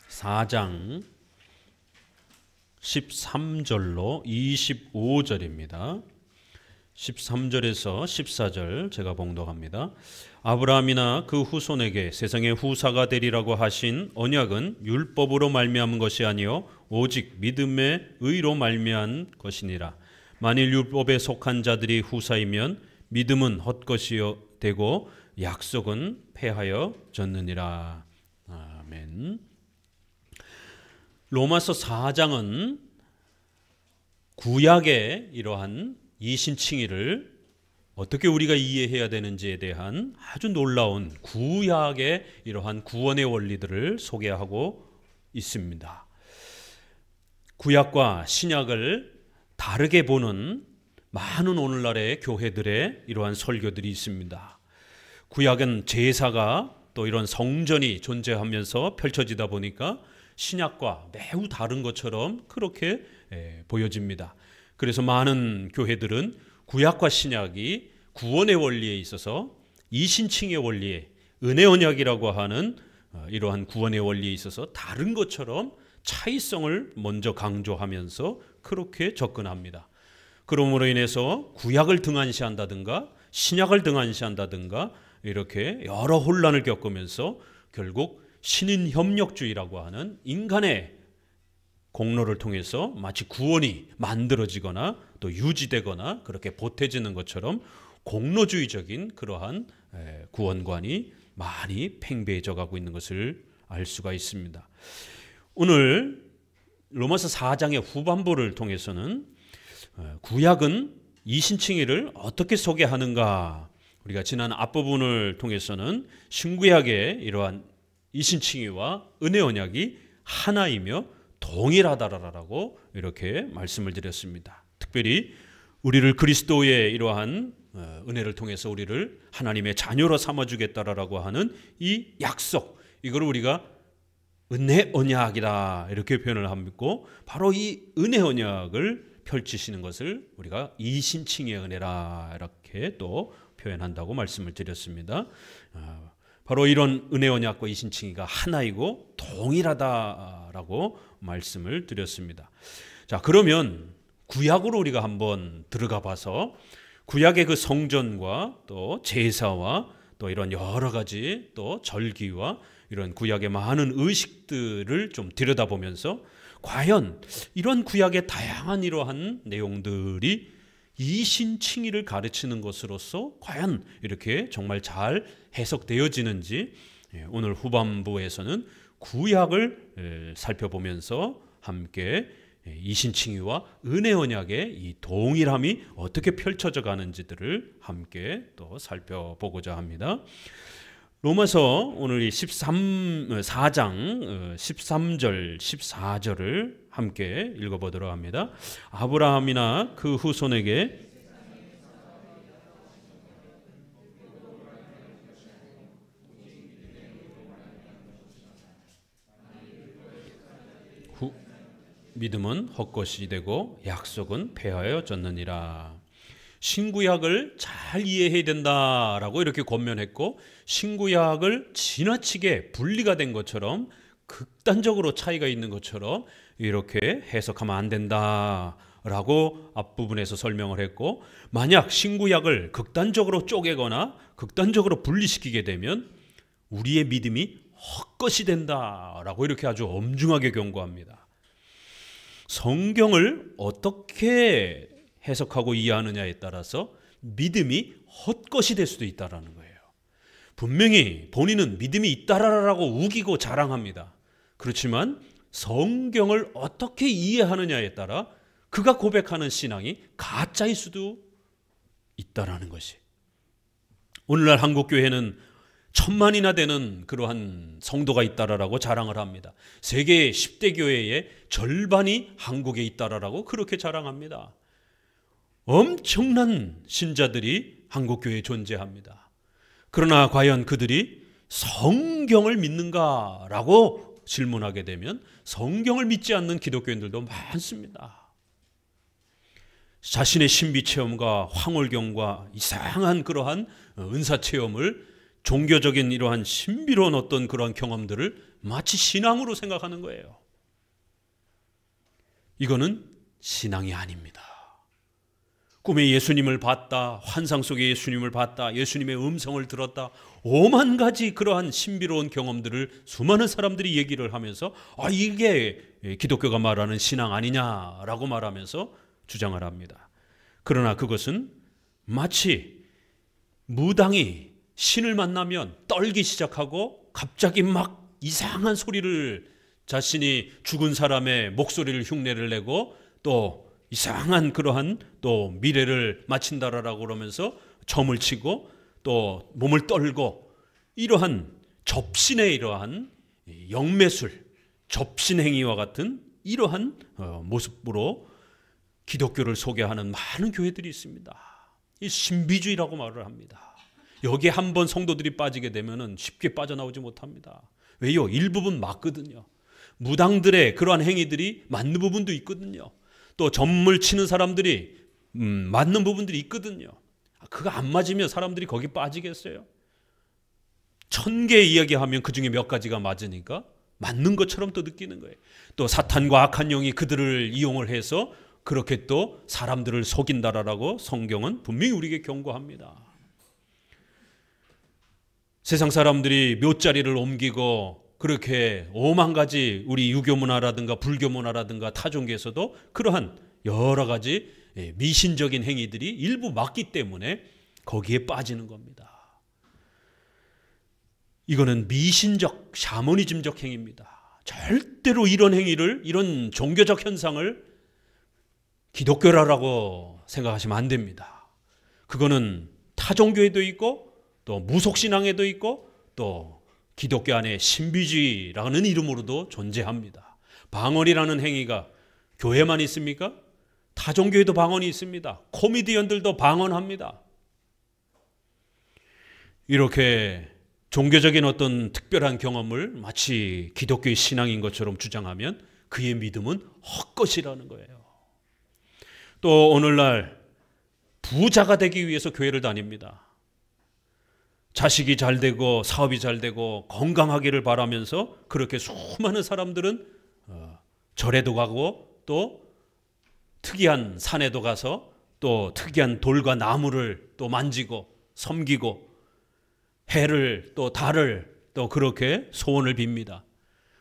4장 13절로 25절입니다. 13절에서 14절 제가 봉독합니다. 아브라함이나 그 후손에게 세상의 후사가 되리라고 하신 언약은 율법으로 말미암은 것이 아니요 오직 믿음의 의로 말미암은 것이니라. 만일 율법에 속한 자들이 후사이면 믿음은 헛것이요 되고 약속은 폐하여 졌느니라. 아멘. 로마서 4장은 구약의 이러한 이신칭의를 어떻게 우리가 이해해야 되는지에 대한 아주 놀라운 구약의 이러한 구원의 원리들을 소개하고 있습니다. 구약과 신약을 다르게 보는 많은 오늘날의 교회들의 이러한 설교들이 있습니다. 구약은 제사가 또 이런 성전이 존재하면서 펼쳐지다 보니까 신약과 매우 다른 것처럼 그렇게 보여집니다. 그래서 많은 교회들은 구약과 신약이 구원의 원리에 있어서 이신칭의 원리에 은혜 언약이라고 하는 이러한 구원의 원리에 있어서 다른 것처럼 차이성을 먼저 강조하면서 그렇게 접근합니다. 그러므로 인해서 구약을 등한시한다든가 신약을 등한시한다든가 이렇게 여러 혼란을 겪으면서 결국 신인협력주의라고 하는 인간의 공로를 통해서 마치 구원이 만들어지거나 또 유지되거나 그렇게 보태지는 것처럼 공로주의적인 그러한 구원관이 많이 팽배해져 가고 있는 것을 알 수가 있습니다. 오늘 로마서 4장의 후반부를 통해서는 구약은 이신칭의를 어떻게 소개하는가, 우리가 지난 앞부분을 통해서는 신구약의 이러한 이신칭의와 은혜 언약이 하나이며 동일하다라고 이렇게 말씀을 드렸습니다. 특별히 우리를 그리스도의 이러한 은혜를 통해서 우리를 하나님의 자녀로 삼아주겠다라고 하는 이 약속, 이걸 우리가 은혜 언약이다 이렇게 표현을 하고, 바로 이 은혜 언약을 펼치시는 것을 우리가 이신칭의 은혜라 이렇게 또 표현한다고 말씀을 드렸습니다. 바로 이런 은혜 언약과 이신칭의가 하나이고 동일하다라고 말씀을 드렸습니다. 자, 그러면 구약으로 우리가 한번 들어가 봐서 구약의 그 성전과 또 제사와 또 이런 여러 가지 또 절기와 이런 구약의 많은 의식들을 좀 들여다보면서 과연 이런 구약의 다양한 이러한 내용들이 이신칭의를 가르치는 것으로서 과연 이렇게 정말 잘 해석되어지는지 오늘 후반부에서는 구약을 살펴보면서 함께 이신칭의와 은혜 언약의 이 동일함이 어떻게 펼쳐져 가는지들을 함께 또 살펴보고자 합니다. 로마서 오늘 이 4장 13절 14절을 함께 읽어보도록 합니다. 아브라함이나 그 후손에게 믿음은 헛것이 되고 약속은 폐하여 졌느니라. 신구약을 잘 이해해야 된다라고 이렇게 권면했고, 신구약을 지나치게 분리가 된 것처럼 극단적으로 차이가 있는 것처럼 이렇게 해석하면 안 된다라고 앞부분에서 설명을 했고, 만약 신구약을 극단적으로 쪼개거나 극단적으로 분리시키게 되면 우리의 믿음이 헛것이 된다라고 이렇게 아주 엄중하게 경고합니다. 성경을 어떻게 해석하고 이해하느냐에 따라서 믿음이 헛것이 될 수도 있다라는 거예요. 분명히 본인은 믿음이 있다라고 우기고 자랑합니다. 그렇지만 성경을 어떻게 이해하느냐에 따라 그가 고백하는 신앙이 가짜일 수도 있다라는 것이. 오늘날 한국교회는 1000만이나 되는 그러한 성도가 있다라고 자랑을 합니다. 세계 10대 교회의 절반이 한국에 있다라고 그렇게 자랑합니다. 엄청난 신자들이 한국교회에 존재합니다. 그러나 과연 그들이 성경을 믿는가라고 질문하게 되면 성경을 믿지 않는 기독교인들도 많습니다. 자신의 신비 체험과 황홀경과 이상한 그러한 은사 체험을 종교적인 이러한 신비로운 어떤 그러한 경험들을 마치 신앙으로 생각하는 거예요. 이거는 신앙이 아닙니다. 꿈에 예수님을 봤다, 환상 속에 예수님을 봤다, 예수님의 음성을 들었다, 오만 가지 그러한 신비로운 경험들을 수많은 사람들이 얘기를 하면서 이게 기독교가 말하는 신앙 아니냐라고 말하면서 주장을 합니다. 그러나 그것은 마치 무당이 신을 만나면 떨기 시작하고 갑자기 막 이상한 소리를, 자신이 죽은 사람의 목소리를 흉내를 내고 또 이상한 그러한 또 미래를 마친다라고 그러면서 점을 치고 또 몸을 떨고, 이러한 접신의 이러한 영매술, 접신행위와 같은 이러한 모습으로 기독교를 소개하는 많은 교회들이 있습니다. 이 신비주의라고 말을 합니다. 여기에 한번 성도들이 빠지게 되면 쉽게 빠져나오지 못합니다. 왜요? 일부분 맞거든요. 무당들의 그러한 행위들이 맞는 부분도 있거든요. 또 점을 치는 사람들이 맞는 부분들이 있거든요. 그거 안 맞으면 사람들이 거기 빠지겠어요? 1000개 이야기하면 그 중에 몇 가지가 맞으니까 맞는 것처럼 또 느끼는 거예요. 또 사탄과 악한 영이 그들을 이용을 해서 그렇게 또 사람들을 속인다라고 성경은 분명히 우리에게 경고합니다. 세상 사람들이 묘자리를 옮기고 그렇게 오만 가지, 우리 유교 문화라든가 불교 문화라든가 타종교에서도 그러한 여러 가지 미신적인 행위들이 일부 맞기 때문에 거기에 빠지는 겁니다. 이거는 미신적, 샤머니즘적 행위입니다. 절대로 이런 행위를, 이런 종교적 현상을 기독교라고 생각하시면 안 됩니다. 그거는 타종교에도 있고 또 무속신앙에도 있고 또 기독교 안에 신비주의라는 이름으로도 존재합니다. 방언이라는 행위가 교회만 있습니까? 타종교에도 방언이 있습니다. 코미디언들도 방언합니다. 이렇게 종교적인 어떤 특별한 경험을 마치 기독교의 신앙인 것처럼 주장하면 그의 믿음은 헛것이라는 거예요. 또 오늘날 부자가 되기 위해서 교회를 다닙니다. 자식이 잘 되고 사업이 잘 되고 건강하기를 바라면서 그렇게 수많은 사람들은 절에도 가고 또 특이한 산에도 가서 또 특이한 돌과 나무를 또 만지고 섬기고 해를 또 달을 또 그렇게 소원을 빕니다.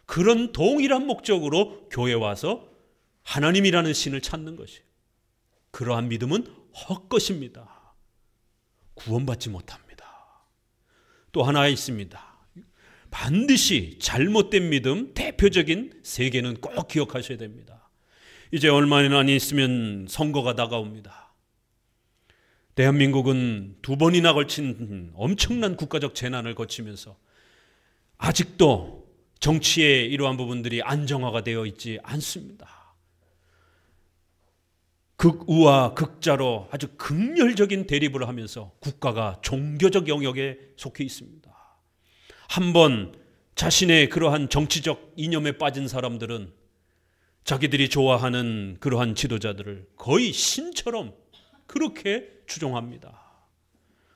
그런 동일한 목적으로 교회 와서 하나님이라는 신을 찾는 것이에요. 그러한 믿음은 헛것입니다. 구원받지 못합니다. 또 하나 있습니다. 반드시 잘못된 믿음 대표적인 세 개는 꼭 기억하셔야 됩니다. 이제 얼마나 안 있으면 선거가 다가옵니다. 대한민국은 2번이나 걸친 엄청난 국가적 재난을 거치면서 아직도 정치의 이러한 부분들이 안정화가 되어 있지 않습니다. 극우와 극자로 아주 극렬적인 대립을 하면서 국가가 종교적 영역에 속해 있습니다. 한번 자신의 그러한 정치적 이념에 빠진 사람들은 자기들이 좋아하는 그러한 지도자들을 거의 신처럼 그렇게 추종합니다.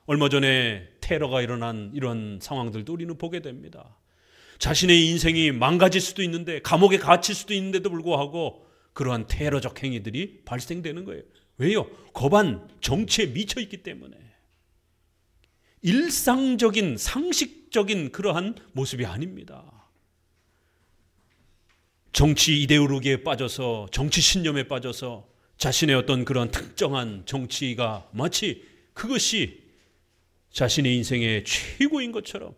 얼마 전에 테러가 일어난 이런 상황들도 우리는 보게 됩니다. 자신의 인생이 망가질 수도 있는데, 감옥에 갇힐 수도 있는데도 불구하고 그러한 테러적 행위들이 발생되는 거예요. 왜요? 거반 정치에 미쳐 있기 때문에. 일상적인 상식적인 그러한 모습이 아닙니다. 정치 이데올로기에 빠져서, 정치 신념에 빠져서 자신의 어떤 그런 특정한 정치가 마치 그것이 자신의 인생의 최고인 것처럼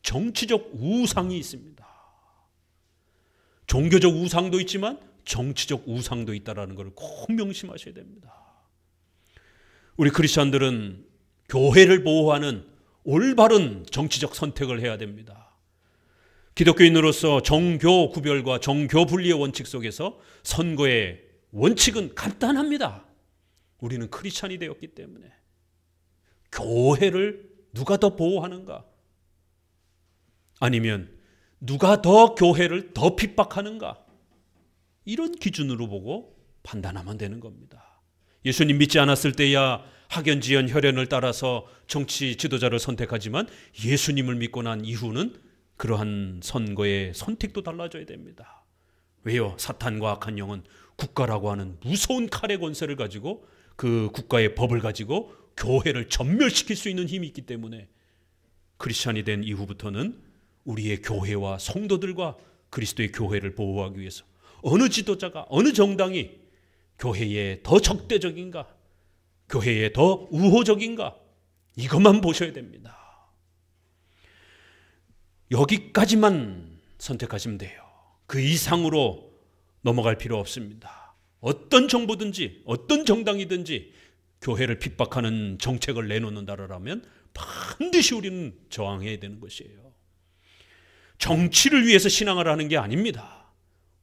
정치적 우상이 있습니다. 종교적 우상도 있지만 정치적 우상도 있다는 것을 꼭 명심하셔야 됩니다. 우리 크리스천들은 교회를 보호하는 올바른 정치적 선택을 해야 됩니다. 기독교인으로서 정교 구별과 정교 분리의 원칙 속에서 선거의 원칙은 간단합니다. 우리는 크리스천이 되었기 때문에 교회를 누가 더 보호하는가? 아니면 누가 더 교회를 더 핍박하는가? 이런 기준으로 보고 판단하면 되는 겁니다. 예수님 믿지 않았을 때야 학연지연 혈연을 따라서 정치 지도자를 선택하지만 예수님을 믿고 난 이후는 그러한 선거의 선택도 달라져야 됩니다. 왜요? 사탄과 악한 영은 국가라고 하는 무서운 칼의 권세를 가지고 그 국가의 법을 가지고 교회를 전멸시킬 수 있는 힘이 있기 때문에 크리스찬이 된 이후부터는 우리의 교회와 성도들과 그리스도의 교회를 보호하기 위해서 어느 지도자가, 어느 정당이 교회에 더 적대적인가, 교회에 더 우호적인가, 이것만 보셔야 됩니다. 여기까지만 선택하시면 돼요. 그 이상으로 넘어갈 필요 없습니다. 어떤 정부든지 어떤 정당이든지 교회를 핍박하는 정책을 내놓는다라면 반드시 우리는 저항해야 되는 것이에요. 정치를 위해서 신앙을 하는 게 아닙니다.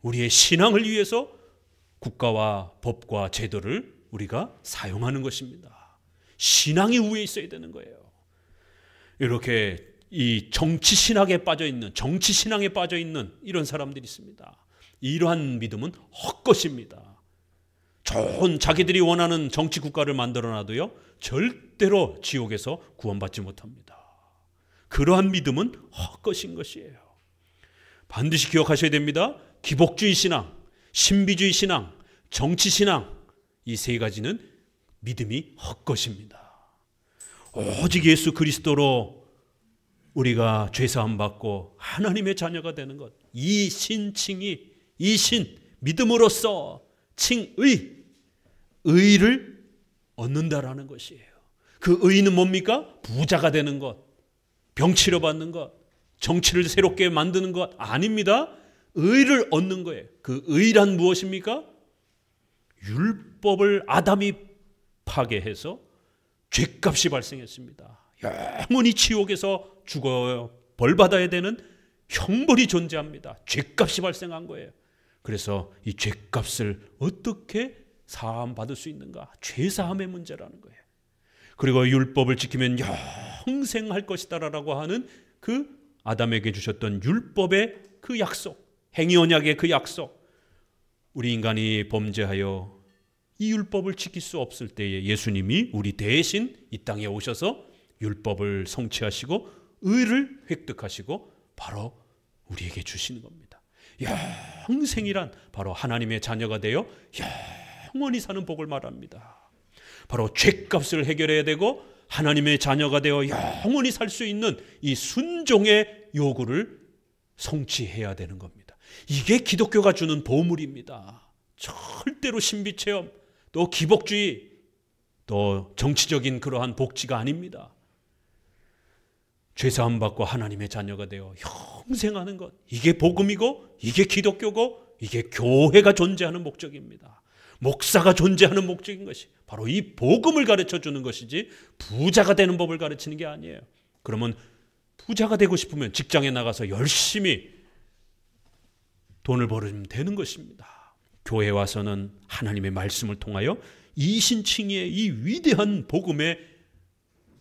우리의 신앙을 위해서 국가와 법과 제도를 우리가 사용하는 것입니다. 신앙이 위에 있어야 되는 거예요. 이렇게 이 정치 신학에 빠져 있는, 정치 신앙에 빠져 있는 이런 사람들이 있습니다. 이러한 믿음은 헛것입니다. 좋은 자기들이 원하는 정치 국가를 만들어놔도요, 절대로 지옥에서 구원받지 못합니다. 그러한 믿음은 헛것인 것이에요. 반드시 기억하셔야 됩니다. 기복주의 신앙, 신비주의 신앙, 정치 신앙, 이 세 가지는 믿음이 헛것입니다. 오직 예수 그리스도로 우리가 죄사함 받고 하나님의 자녀가 되는 것, 이 신칭이, 이 신, 믿음으로써 칭의, 의를 얻는다라는 것이에요. 그 의는 뭡니까? 부자가 되는 것, 병 치료받는 것, 정치를 새롭게 만드는 것 아닙니다. 의를 얻는 거예요. 그 의란 무엇입니까? 율법을 아담이 파괴해서 죄값이 발생했습니다. 영원히 지옥에서 죽어요. 벌받아야 되는 형벌이 존재합니다. 죄값이 발생한 거예요. 그래서 이 죄값을 어떻게 사함받을 수 있는가? 죄사함의 문제라는 거예요. 그리고 율법을 지키면 영생할 것이다라고 하는 그 아담에게 주셨던 율법의 그 약속, 행위 언약의 그 약속, 우리 인간이 범죄하여 이 율법을 지킬 수 없을 때에 예수님이 우리 대신 이 땅에 오셔서 율법을 성취하시고 의를 획득하시고 바로 우리에게 주시는 겁니다. 영생이란 바로 하나님의 자녀가 되어 영원히 사는 복을 말합니다. 바로 죄값을 해결해야 되고 하나님의 자녀가 되어 영원히 살 수 있는 이 순종의 요구를 성취해야 되는 겁니다. 이게 기독교가 주는 보물입니다. 절대로 신비체험, 또 기복주의, 또 정치적인 그러한 복지가 아닙니다. 죄사함 받고 하나님의 자녀가 되어 영생하는 것, 이게 복음이고 이게 기독교고 이게 교회가 존재하는 목적입니다. 목사가 존재하는 목적인 것이 바로 이 복음을 가르쳐 주는 것이지 부자가 되는 법을 가르치는 게 아니에요. 그러면 부자가 되고 싶으면 직장에 나가서 열심히 돈을 벌으면 되는 것입니다. 교회에 와서는 하나님의 말씀을 통하여 이신칭의의 이 위대한 복음의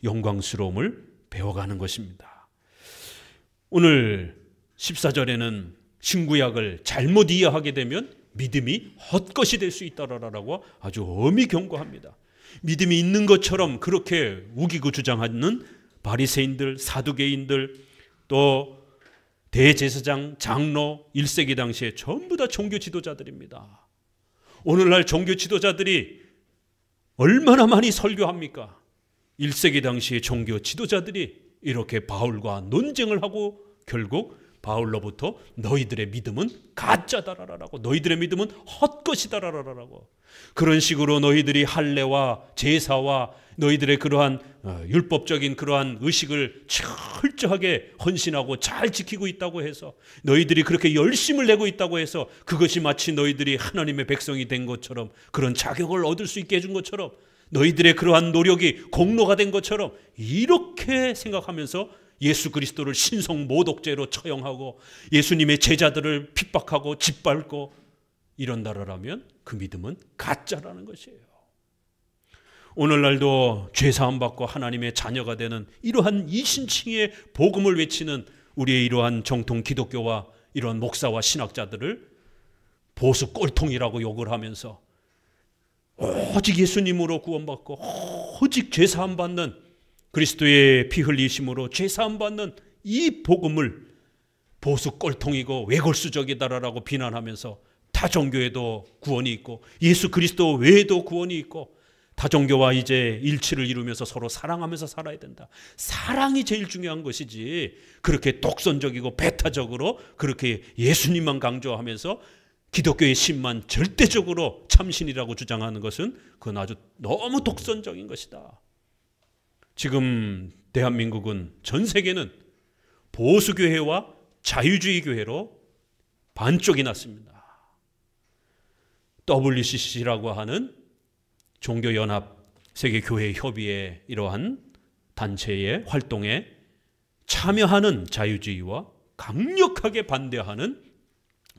영광스러움을 배워가는 것입니다. 오늘 14절에는 신구약을 잘못 이해하게 되면 믿음이 헛것이 될 수 있다라고 아주 엄히 경고합니다. 믿음이 있는 것처럼 그렇게 우기고 주장하는 바리새인들, 사두개인들, 또 대제사장, 장로, 1세기 당시에 전부 다 종교 지도자들입니다. 오늘날 종교 지도자들이 얼마나 많이 설교합니까? 1세기 당시의 종교 지도자들이 이렇게 바울과 논쟁을 하고 결국 바울로부터 너희들의 믿음은 가짜다라라고, 너희들의 믿음은 헛것이다라라라고, 그런 식으로 너희들이 할례와 제사와 너희들의 그러한 율법적인 그러한 의식을 철저하게 헌신하고 잘 지키고 있다고 해서, 너희들이 그렇게 열심을 내고 있다고 해서 그것이 마치 너희들이 하나님의 백성이 된 것처럼, 그런 자격을 얻을 수 있게 해준 것처럼, 너희들의 그러한 노력이 공로가 된 것처럼 이렇게 생각하면서 예수 그리스도를 신성 모독죄로 처형하고 예수님의 제자들을 핍박하고 짓밟고 이런다라면 그 믿음은 가짜라는 것이에요. 오늘날도 죄사함 받고 하나님의 자녀가 되는 이러한 이신칭의 복음을 외치는 우리의 이러한 정통 기독교와 이러한 목사와 신학자들을 보수 꼴통이라고 욕을 하면서 오직 예수님으로 구원받고 오직 죄사함 받는, 그리스도의 피 흘리심으로 죄사함 받는 이 복음을 보수 꼴통이고 외골수적이다라고 비난하면서 다종교에도 구원이 있고 예수 그리스도 외에도 구원이 있고 다종교와 이제 일치를 이루면서 서로 사랑하면서 살아야 된다. 사랑이 제일 중요한 것이지, 그렇게 독선적이고 배타적으로 그렇게 예수님만 강조하면서 기독교의 신만 절대적으로 참신이라고 주장하는 것은 그건 아주 너무 독선적인 것이다. 지금 대한민국은, 전 세계는 보수교회와 자유주의 교회로 반쪽이 났습니다. WCC라고 하는 종교연합 세계교회협의회 이러한 단체의 활동에 참여하는 자유주의와 강력하게 반대하는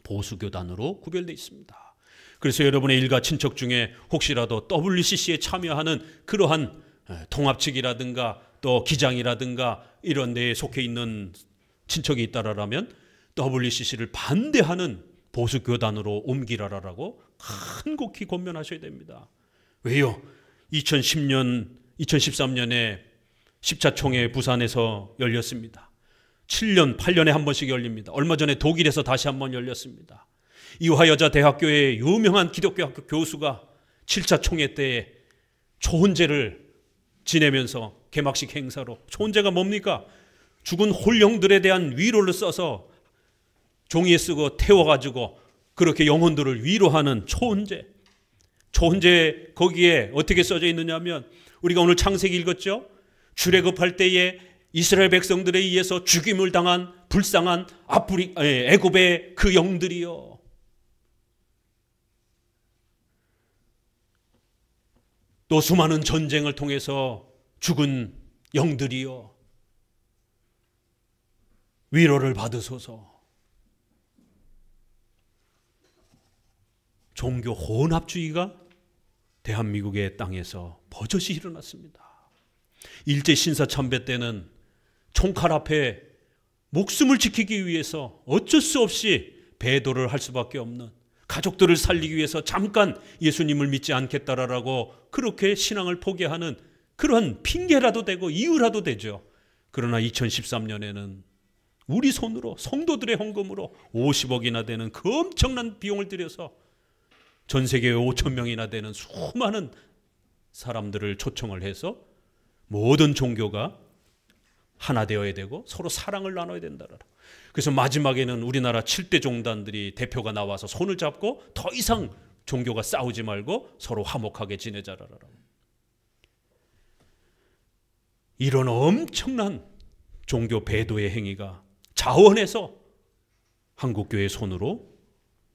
보수교단으로 구별되어 있습니다. 그래서 여러분의 일가 친척 중에 혹시라도 WCC에 참여하는 그러한 통합측이라든가 또 기장이라든가 이런 데에 속해 있는 친척이 있다라면 WCC를 반대하는 보수교단으로 옮기라라고 간곡히 권면하셔야 됩니다. 왜요? 2013년에 십자총회 부산에서 열렸습니다. 7년, 8년에 한 번씩 열립니다. 얼마 전에 독일에서 다시 한 번 열렸습니다. 이화여자대학교의 유명한 기독교 학교 교수가 7차 총회 때에 초혼제를 지내면서 개막식 행사로, 초혼제가 뭡니까? 죽은 홀령들에 대한 위로를 써서 종이에 쓰고 태워가지고 그렇게 영혼들을 위로하는 초혼제. 초혼제 거기에 어떻게 써져 있느냐면, 우리가 오늘 창세기 읽었죠? 출애굽할 때에 이스라엘 백성들에 의해서 죽임을 당한 불쌍한 애굽의 그 영들이요, 또 수많은 전쟁을 통해서 죽은 영들이요, 위로를 받으소서. 종교 혼합주의가 대한민국의 땅에서 버젓이 일어났습니다. 일제 신사참배 때는 총칼 앞에 목숨을 지키기 위해서 어쩔 수 없이 배도를 할 수밖에 없는, 가족들을 살리기 위해서 잠깐 예수님을 믿지 않겠다라고 그렇게 신앙을 포기하는 그런 핑계라도 되고 이유라도 되죠. 그러나 2013년에는 우리 손으로, 성도들의 헌금으로 50억이나 되는 그 엄청난 비용을 들여서 전 세계 5천 명이나 되는 수많은 사람들을 초청을 해서 모든 종교가 하나 되어야 되고 서로 사랑을 나눠야 된다. 그래서 마지막에는 우리나라 7대 종단들이 대표가 나와서 손을 잡고 더 이상 종교가 싸우지 말고 서로 화목하게 지내자라고. 이런 엄청난 종교 배도의 행위가 자원해서 한국교회 손으로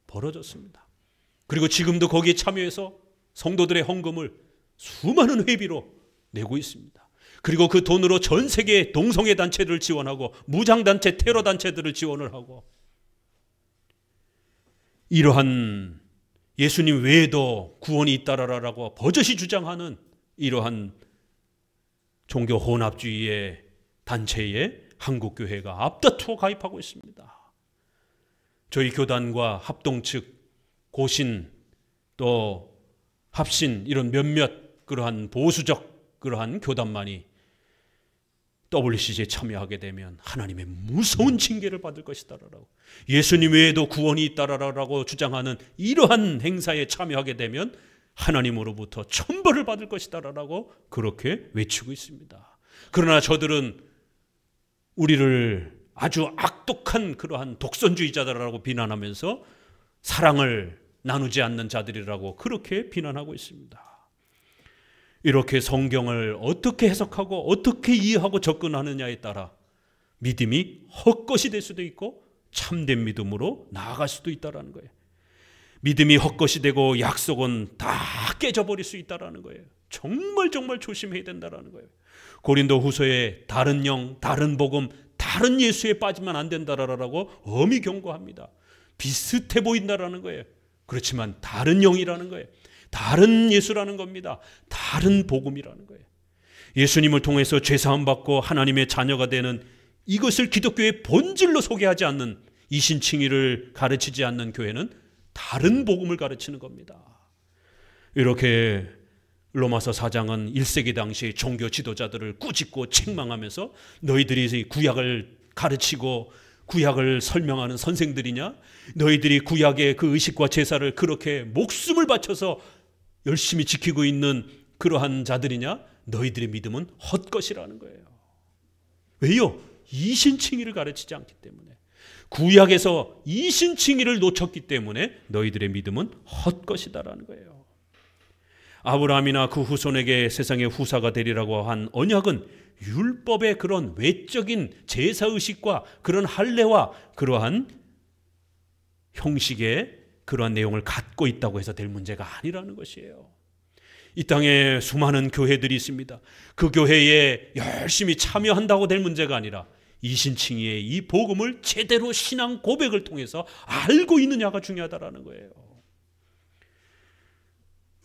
벌어졌습니다. 그리고 지금도 거기에 참여해서 성도들의 헌금을 수많은 회비로 내고 있습니다. 그리고 그 돈으로 전 세계 동성애 단체를 지원하고 무장단체, 테러 단체들을 지원을 하고, 이러한 예수님 외에도 구원이 있다라고 버젓이 주장하는 이러한 종교 혼합주의의 단체에 한국교회가 앞다투어 가입하고 있습니다. 저희 교단과 합동측, 고신, 또 합신, 이런 몇몇 그러한 보수적 그러한 교단만이 WCC에 참여하게 되면 하나님의 무서운 징계를 받을 것이다라고, 예수님 외에도 구원이 있다라고 주장하는 이러한 행사에 참여하게 되면 하나님으로부터 천벌을 받을 것이다라고 그렇게 외치고 있습니다. 그러나 저들은 우리를 아주 악독한 그러한 독선주의자다라고 비난하면서 사랑을 나누지 않는 자들이라고 그렇게 비난하고 있습니다. 이렇게 성경을 어떻게 해석하고 어떻게 이해하고 접근하느냐에 따라 믿음이 헛것이 될 수도 있고 참된 믿음으로 나아갈 수도 있다는 거예요. 믿음이 헛것이 되고 약속은 다 깨져버릴 수 있다는 거예요. 정말 조심해야 된다는 거예요. 고린도 후서에 다른 영, 다른 복음, 다른 예수에 빠지면 안 된다라고 엄히 경고합니다. 비슷해 보인다라는 거예요. 그렇지만 다른 영이라는 거예요. 다른 예수라는 겁니다. 다른 복음이라는 거예요. 예수님을 통해서 죄사함 받고 하나님의 자녀가 되는 이것을 기독교의 본질로 소개하지 않는, 이신칭의를 가르치지 않는 교회는 다른 복음을 가르치는 겁니다. 이렇게 로마서 4장은 1세기 당시 종교 지도자들을 꾸짖고 책망하면서 너희들이 구약을 가르치고 구약을 설명하는 선생들이냐? 너희들이 구약의 그 의식과 제사를 그렇게 목숨을 바쳐서 열심히 지키고 있는 그러한 자들이냐? 너희들의 믿음은 헛것이라는 거예요. 왜요? 이신칭의를 가르치지 않기 때문에. 구약에서 이신칭의를 놓쳤기 때문에 너희들의 믿음은 헛것이다라는 거예요. 아브라함이나 그 후손에게 세상의 후사가 되리라고 한 언약은 율법의 그런 외적인 제사의식과 그런 할례와 그러한 형식의 그러한 내용을 갖고 있다고 해서 될 문제가 아니라는 것이에요. 이 땅에 수많은 교회들이 있습니다. 그 교회에 열심히 참여한다고 될 문제가 아니라 이신칭의의 이 복음을 제대로 신앙 고백을 통해서 알고 있느냐가 중요하다라는 거예요.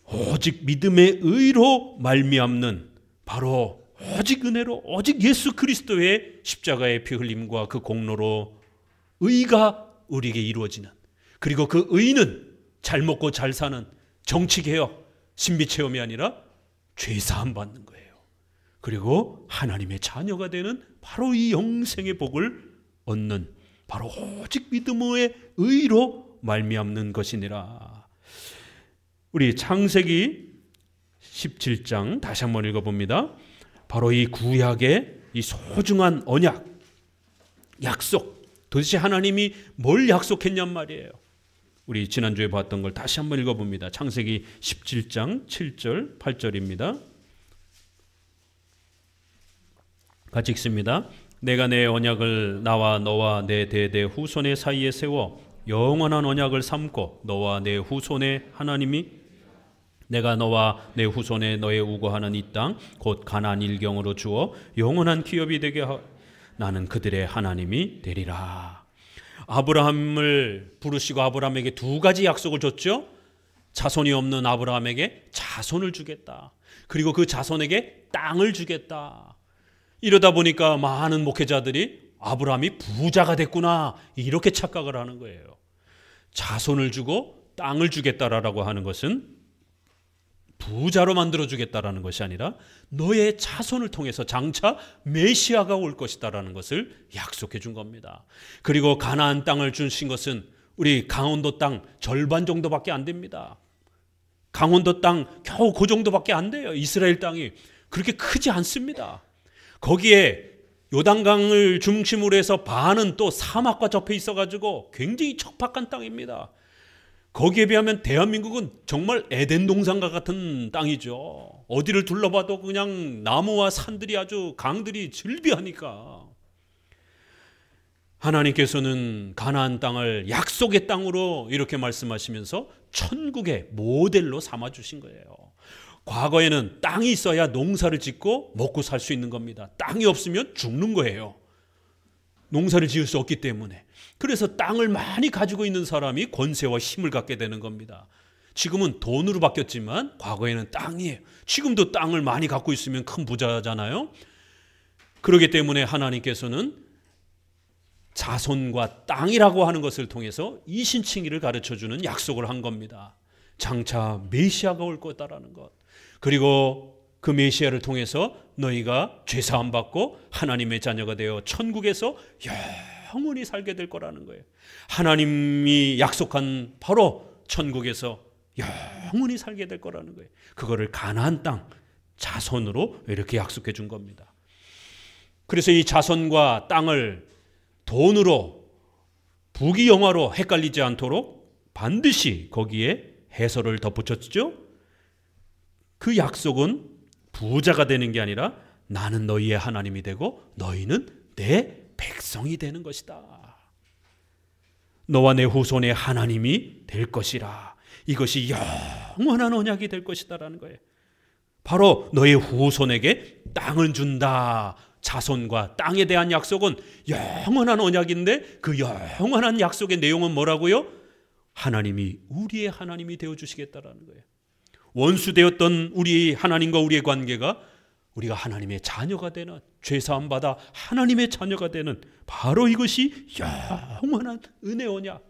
오직 믿음의 의로 말미암는 바로 오직 은혜로 오직 예수 그리스도의 십자가의 피 흘림과 그 공로로 의가 우리에게 이루어지는, 그리고 그 의는 잘 먹고 잘 사는 정치개혁 신비체험이 아니라 죄사함 받는 거예요. 그리고 하나님의 자녀가 되는 바로 이 영생의 복을 얻는 바로 오직 믿음의 의로 말미암는 것이니라. 우리 창세기 17장 다시 한번 읽어봅니다. 바로 이 구약의 이 소중한 언약, 약속, 도대체 하나님이 뭘 약속했냔 말이에요. 우리 지난주에 봤던 걸 다시 한번 읽어봅니다. 창세기 17장 7절 8절입니다. 같이 읽습니다. 내가 내 언약을 나와 너와 내 대대 후손의 사이에 세워 영원한 언약을 삼고 너와 내 후손의 하나님이 내가 너와 내 후손에 너의 우거하는 이 땅 곧 가나안 일경으로 주어 영원한 기업이 되게 나는 그들의 하나님이 되리라. 아브라함을 부르시고 아브라함에게 두 가지 약속을 줬죠. 자손이 없는 아브라함에게 자손을 주겠다. 그리고 그 자손에게 땅을 주겠다. 이러다 보니까 많은 목회자들이 아브라함이 부자가 됐구나 이렇게 착각을 하는 거예요. 자손을 주고 땅을 주겠다라고 하는 것은 부자로 만들어주겠다라는 것이 아니라 너의 자손을 통해서 장차 메시아가 올 것이다라는 것을 약속해 준 겁니다. 그리고 가나안 땅을 주신 것은 우리 강원도 땅 절반 정도밖에 안 됩니다. 강원도 땅 겨우 그 정도밖에 안 돼요. 이스라엘 땅이 그렇게 크지 않습니다. 거기에 요단강을 중심으로 해서 반은 또 사막과 접해 있어가지고 굉장히 척박한 땅입니다. 거기에 비하면 대한민국은 정말 에덴 동산과 같은 땅이죠. 어디를 둘러봐도 그냥 나무와 산들이 아주 강들이 즐비하니까 하나님께서는 가나안 땅을 약속의 땅으로 이렇게 말씀하시면서 천국의 모델로 삼아주신 거예요. 과거에는 땅이 있어야 농사를 짓고 먹고 살 수 있는 겁니다. 땅이 없으면 죽는 거예요. 농사를 지을 수 없기 때문에. 그래서 땅을 많이 가지고 있는 사람이 권세와 힘을 갖게 되는 겁니다. 지금은 돈으로 바뀌었지만 과거에는 땅이에요. 지금도 땅을 많이 갖고 있으면 큰 부자잖아요. 그렇기 때문에 하나님께서는 자손과 땅이라고 하는 것을 통해서 이신칭의를 가르쳐주는 약속을 한 겁니다. 장차 메시아가 올 거다라는 것. 그리고 그 메시아를 통해서 너희가 죄사함 받고 하나님의 자녀가 되어 천국에서 영원히 살게 될 거라는 거예요. 하나님이 약속한 바로 천국에서 영원히 살게 될 거라는 거예요. 그거를 가나안 땅 자손으로 이렇게 약속해 준 겁니다. 그래서 이 자손과 땅을 돈으로 부귀영화로 헷갈리지 않도록 반드시 거기에 해설을 덧붙였죠. 그 약속은 부자가 되는 게 아니라 나는 너희의 하나님이 되고 너희는 내 백성이 되는 것이다. 너와 내 후손의 하나님이 될 것이라. 이것이 영원한 언약이 될 것이다라는 거예요. 바로 너의 후손에게 땅을 준다. 자손과 땅에 대한 약속은 영원한 언약인데 그 영원한 약속의 내용은 뭐라고요? 하나님이 우리의 하나님이 되어주시겠다라는 거예요. 원수되었던 우리 하나님과 우리의 관계가 우리가 하나님의 자녀가 되는, 죄사함 받아 하나님의 자녀가 되는 바로 이것이 영원한 은혜 언약,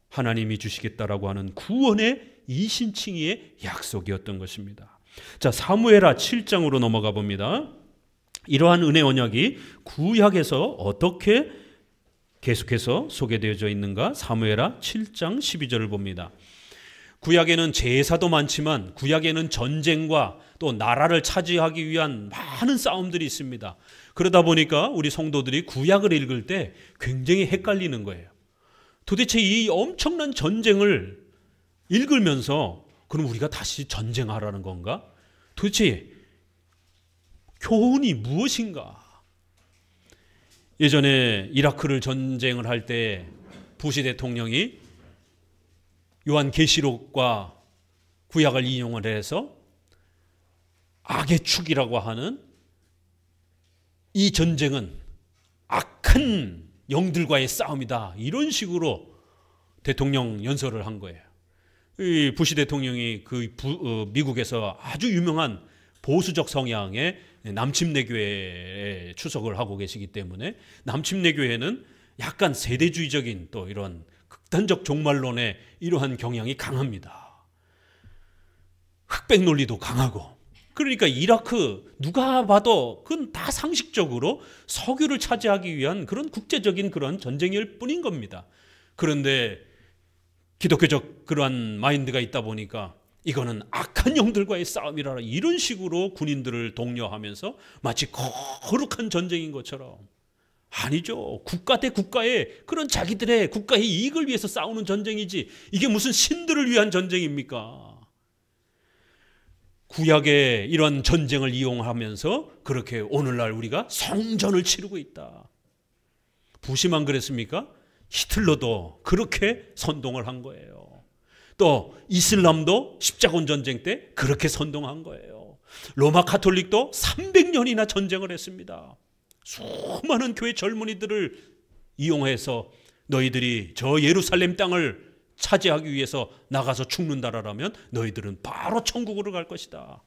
하나님이 주시겠다라고 하는 구원의 이신칭의의 약속이었던 것입니다. 자, 사무엘하 7장으로 넘어가 봅니다. 이러한 은혜 언약이 구약에서 어떻게 계속해서 소개되어져 있는가? 사무엘하 7장 12절을 봅니다. 구약에는 제사도 많지만 구약에는 전쟁과 또 나라를 차지하기 위한 많은 싸움들이 있습니다. 그러다 보니까 우리 성도들이 구약을 읽을 때 굉장히 헷갈리는 거예요. 도대체 이 엄청난 전쟁을 읽으면서 그럼 우리가 다시 전쟁하라는 건가? 도대체 교훈이 무엇인가? 예전에 이라크를 전쟁을 할 때 부시 대통령이 요한계시록과 구약을 인용을 해서 악의 축이라고 하는 이 전쟁은 악한 영들과의 싸움이다, 이런 식으로 대통령 연설을 한 거예요. 이 부시 대통령이 미국에서 아주 유명한 보수적 성향의 남침내교회에 추석을 하고 계시기 때문에 남침내교회는 약간 세대주의적인 또 이런 극단적 종말론의 이러한 경향이 강합니다. 흑백 논리도 강하고. 그러니까 이라크 누가 봐도 그건 다 상식적으로 석유를 차지하기 위한 그런 국제적인 그런 전쟁일 뿐인 겁니다. 그런데 기독교적 그러한 마인드가 있다 보니까 이거는 악한 영들과의 싸움이라, 이런 식으로 군인들을 독려하면서 마치 거룩한 전쟁인 것처럼. 아니죠. 국가 대 국가의 그런 자기들의 국가의 이익을 위해서 싸우는 전쟁이지, 이게 무슨 신들을 위한 전쟁입니까? 구약의 이런 전쟁을 이용하면서 그렇게 오늘날 우리가 성전을 치르고 있다. 부시만 그랬습니까? 히틀러도 그렇게 선동을 한 거예요. 또 이슬람도 십자군 전쟁 때 그렇게 선동한 거예요. 로마 가톨릭도 300년이나 전쟁을 했습니다. 수많은 교회 젊은이들을 이용해서 너희들이 저 예루살렘 땅을 차지하기 위해서 나가서 죽는다라면 너희들은 바로 천국으로 갈 것이다.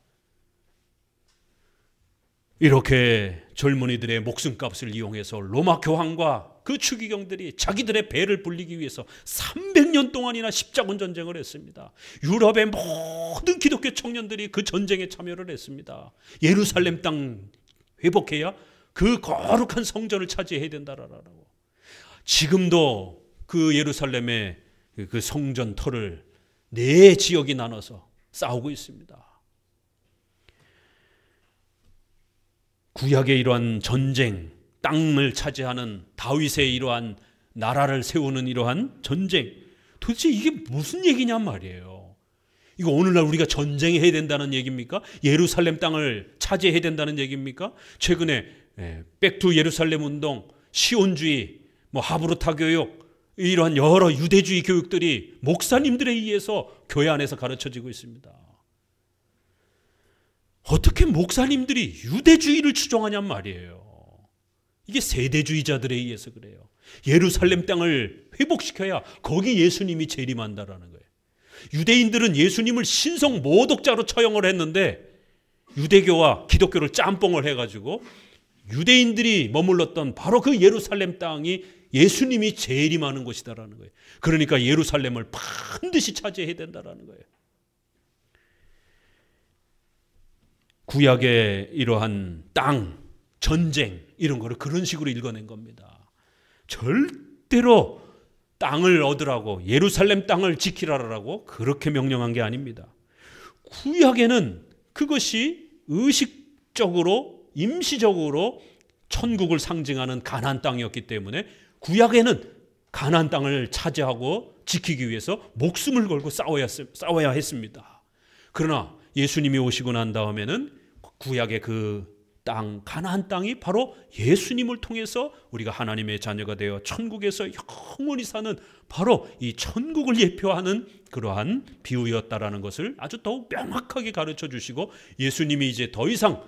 이렇게 젊은이들의 목숨값을 이용해서 로마 교황과 그 추기경들이 자기들의 배를 불리기 위해서 300년 동안이나 십자군 전쟁을 했습니다. 유럽의 모든 기독교 청년들이 그 전쟁에 참여를 했습니다. 예루살렘 땅 회복해야 그 거룩한 성전을 차지해야 된다라고. 지금도 그 예루살렘의 그 성전 터를 4지역이 나눠서 싸우고 있습니다. 구약의 이러한 전쟁, 땅을 차지하는 다윗의 이러한 나라를 세우는 이러한 전쟁, 도대체 이게 무슨 얘기냔 말이에요. 이거 오늘날 우리가 전쟁해야 된다는 얘기입니까? 예루살렘 땅을 차지해야 된다는 얘기입니까? 최근에 백투 예루살렘 운동, 시온주의, 하브르타 교육, 이러한 여러 유대주의 교육들이 목사님들에 의해서 교회 안에서 가르쳐지고 있습니다. 어떻게 목사님들이 유대주의를 추종하냔 말이에요. 이게 세대주의자들에 의해서 그래요. 예루살렘 땅을 회복시켜야 거기 예수님이 재림한다라는 거예요. 유대인들은 예수님을 신성 모독자로 처형을 했는데 유대교와 기독교를 짬뽕을 해가지고 유대인들이 머물렀던 바로 그 예루살렘 땅이 예수님이 재림하는 곳이다라는 거예요. 그러니까 예루살렘을 반드시 차지해야 된다라는 거예요. 구약의 이러한 땅, 전쟁 이런 거를 그런 식으로 읽어낸 겁니다. 절대로 땅을 얻으라고, 예루살렘 땅을 지키라라고 그렇게 명령한 게 아닙니다. 구약에는 그것이 의식적으로, 임시적으로 천국을 상징하는 가나안 땅이었기 때문에 구약에는 가나안 땅을 차지하고 지키기 위해서 목숨을 걸고 싸워야 했습니다. 그러나 예수님이 오시고 난 다음에는 구약의 그 땅, 가나안 땅이 바로 예수님을 통해서 우리가 하나님의 자녀가 되어 천국에서 영원히 사는 바로 이 천국을 예표하는 그러한 비유였다라는 것을 아주 더욱 명확하게 가르쳐 주시고, 예수님이 이제 더 이상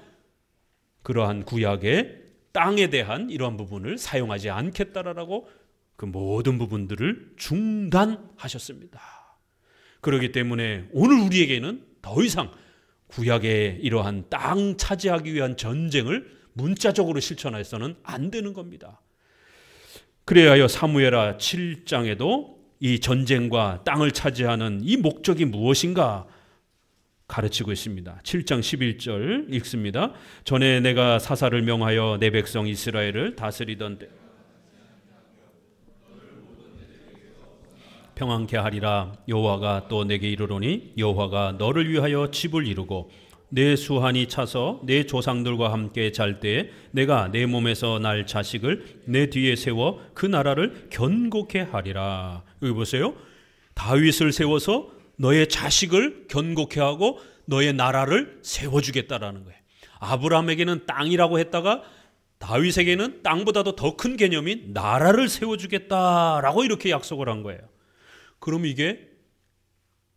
그러한 구약의 땅에 대한 이러한 부분을 사용하지 않겠다라고 그 모든 부분들을 중단하셨습니다. 그렇기 때문에 오늘 우리에게는 더 이상 구약의 이러한 땅 차지하기 위한 전쟁을 문자적으로 실천해서는 안 되는 겁니다. 그래야 사무엘하 7장에도 이 전쟁과 땅을 차지하는 이 목적이 무엇인가 가르치고 있습니다. 7장 11절 읽습니다. 전에 내가 사사를 명하여 내 백성 이스라엘을 다스리던 때 평안케 하리라. 여호와가 또 내게 이르노니 여호와가 너를 위하여 집을 이루고 내 수한이 차서 내 조상들과 함께 잘 때에 내가 내 몸에서 날 자식을 내 뒤에 세워 그 나라를 견고케 하리라. 여기 보세요. 다윗을 세워서 너의 자식을 견고케 하고 너의 나라를 세워주겠다라는 거예요. 아브라함에게는 땅이라고 했다가 다윗에게는 땅보다도 더 큰 개념인 나라를 세워주겠다라고 이렇게 약속을 한 거예요. 그럼 이게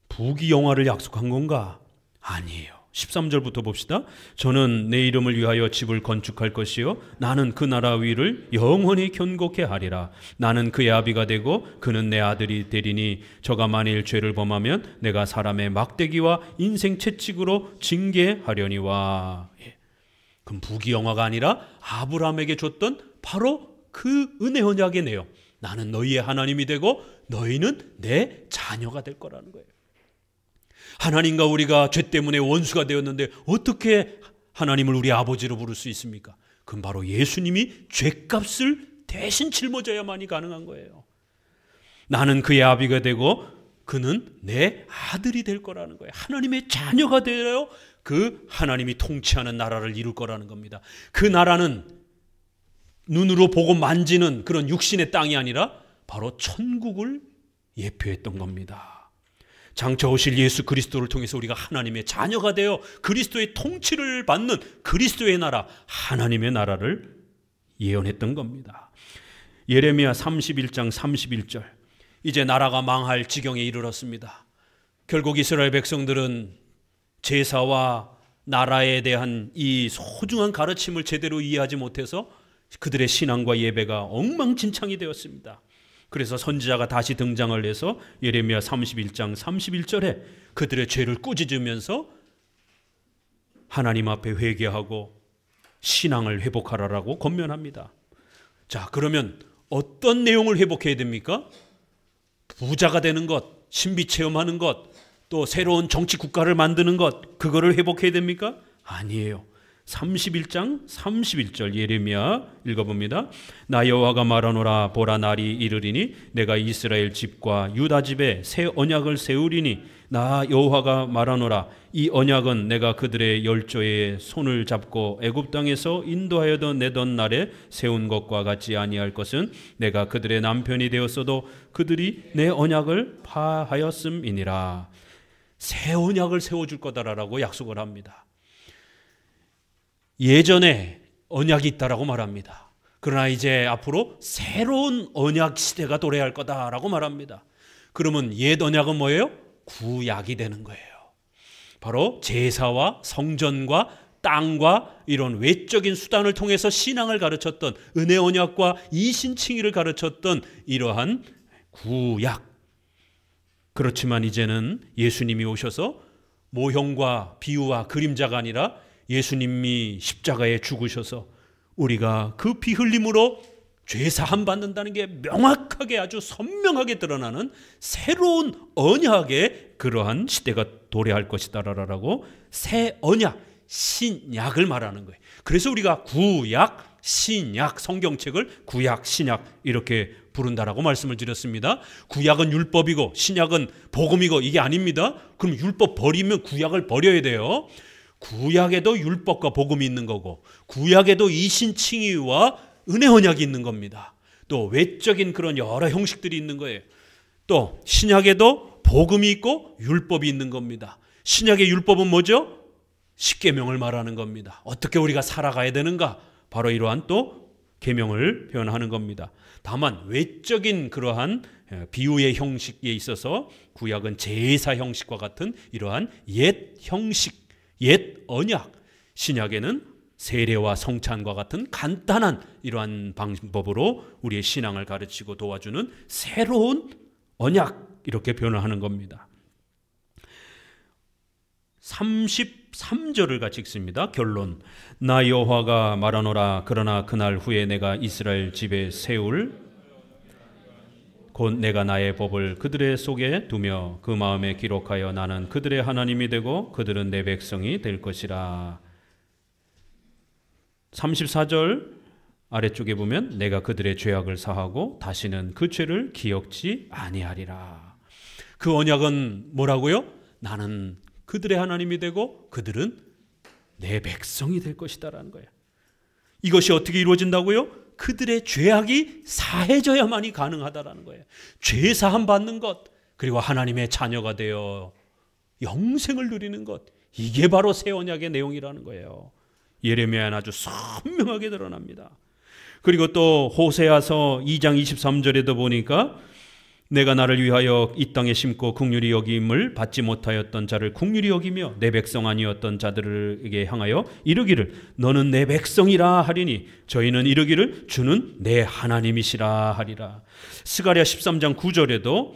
부귀영화를 약속한 건가? 아니에요. 13절부터 봅시다. 저는 내 이름을 위하여 집을 건축할 것이요 나는 그 나라 위를 영원히 견고케 하리라. 나는 그의 아비가 되고 그는 내 아들이 되리니 저가 만일 죄를 범하면 내가 사람의 막대기와 인생 채찍으로 징계하려니와. 그럼 부귀영화가 아니라 아브라함에게 줬던 바로 그 은혜 언약의 내용. 나는 너희의 하나님이 되고 너희는 내 자녀가 될 거라는 거예요. 하나님과 우리가 죄 때문에 원수가 되었는데 어떻게 하나님을 우리 아버지로 부를 수 있습니까? 그건 바로 예수님이 죄값을 대신 짊어져야만이 가능한 거예요. 나는 그의 아비가 되고 그는 내 아들이 될 거라는 거예요. 하나님의 자녀가 되어 그 하나님이 통치하는 나라를 이룰 거라는 겁니다. 그 나라는 눈으로 보고 만지는 그런 육신의 땅이 아니라 바로 천국을 예표했던 겁니다. 장차 오실 예수 그리스도를 통해서 우리가 하나님의 자녀가 되어 그리스도의 통치를 받는 그리스도의 나라, 하나님의 나라를 예언했던 겁니다. 예레미야 31장 31절. 이제 나라가 망할 지경에 이르렀습니다. 결국 이스라엘 백성들은 제사와 나라에 대한 이 소중한 가르침을 제대로 이해하지 못해서 그들의 신앙과 예배가 엉망진창이 되었습니다. 그래서 선지자가 다시 등장을 해서 예레미야 31장 31절에 그들의 죄를 꾸짖으면서 하나님 앞에 회개하고 신앙을 회복하라라고 권면합니다. 자, 그러면 어떤 내용을 회복해야 됩니까? 부자가 되는 것, 신비 체험하는 것, 또 새로운 정치 국가를 만드는 것, 그거를 회복해야 됩니까? 아니에요. 31장 31절 예레미야 읽어봅니다. 나 여호와가 말하노라. 보라, 날이 이르리니 내가 이스라엘 집과 유다 집에 새 언약을 세우리니 나 여호와가 말하노라. 이 언약은 내가 그들의 열조의 손을 잡고 애굽 땅에서 인도하여던 내던 날에 세운 것과 같지 아니할 것은 내가 그들의 남편이 되었어도 그들이 내 언약을 파하였음이니라. 새 언약을 세워줄 거다라고 약속을 합니다. 예전에 언약이 있다라고 말합니다. 그러나 이제 앞으로 새로운 언약 시대가 도래할 거다라고 말합니다. 그러면 옛 언약은 뭐예요? 구약이 되는 거예요. 바로 제사와 성전과 땅과 이런 외적인 수단을 통해서 신앙을 가르쳤던 은혜 언약과 이신칭의를 가르쳤던 이러한 구약. 그렇지만 이제는 예수님이 오셔서 모형과 비유와 그림자가 아니라 예수님이 십자가에 죽으셔서 우리가 그 피 흘림으로 죄 사함 받는다는 게 명확하게 아주 선명하게 드러나는 새로운 언약의 그러한 시대가 도래할 것이다라고 새 언약, 신약을 말하는 거예요. 그래서 우리가 구약, 신약, 성경책을 구약, 신약 이렇게 부른다라고 말씀을 드렸습니다. 구약은 율법이고 신약은 복음이고 이게 아닙니다. 그럼 율법 버리면 구약을 버려야 돼요. 구약에도 율법과 복음이 있는 거고 구약에도 이신칭의와 은혜 언약이 있는 겁니다. 또 외적인 그런 여러 형식들이 있는 거예요. 또 신약에도 복음이 있고 율법이 있는 겁니다. 신약의 율법은 뭐죠? 십계명을 말하는 겁니다. 어떻게 우리가 살아가야 되는가? 바로 이러한 또 계명을 표현하는 겁니다. 다만 외적인 그러한 비유의 형식에 있어서 구약은 제사 형식과 같은 이러한 옛 형식, 옛 언약, 신약에는 세례와 성찬과 같은 간단한 이러한 방법으로 우리의 신앙을 가르치고 도와주는 새로운 언약, 이렇게 표현을 하는 겁니다. 33절을 같이 읽습니다. 결론. 나 여호와가 말하노라. 그러나 그날 후에 내가 이스라엘 집에 세울 곧 내가 나의 법을 그들의 속에 두며 그 마음에 기록하여 나는 그들의 하나님이 되고 그들은 내 백성이 될 것이라. 34절 아래쪽에 보면 내가 그들의 죄악을 사하고 다시는 그 죄를 기억지 아니하리라. 그 언약은 뭐라고요? 나는 그들의 하나님이 되고 그들은 내 백성이 될 것이다라는 거예요. 이것이 어떻게 이루어진다고요? 그들의 죄악이 사해져야만이 가능하다라는 거예요. 죄 사함 받는 것, 그리고 하나님의 자녀가 되어 영생을 누리는 것, 이게 바로 새 언약의 내용이라는 거예요. 예레미야는 아주 선명하게 드러납니다. 그리고 또 호세아서 2장 23절에도 보니까 내가 나를 위하여 이 땅에 심고 긍휼히 여김을 받지 못하였던 자를 긍휼히 여기며 내 백성 아니었던 자들에게 향하여 이르기를 너는 내 백성이라 하리니 저희는 이르기를 주는 내 하나님이시라 하리라. 스가랴 13장 9절에도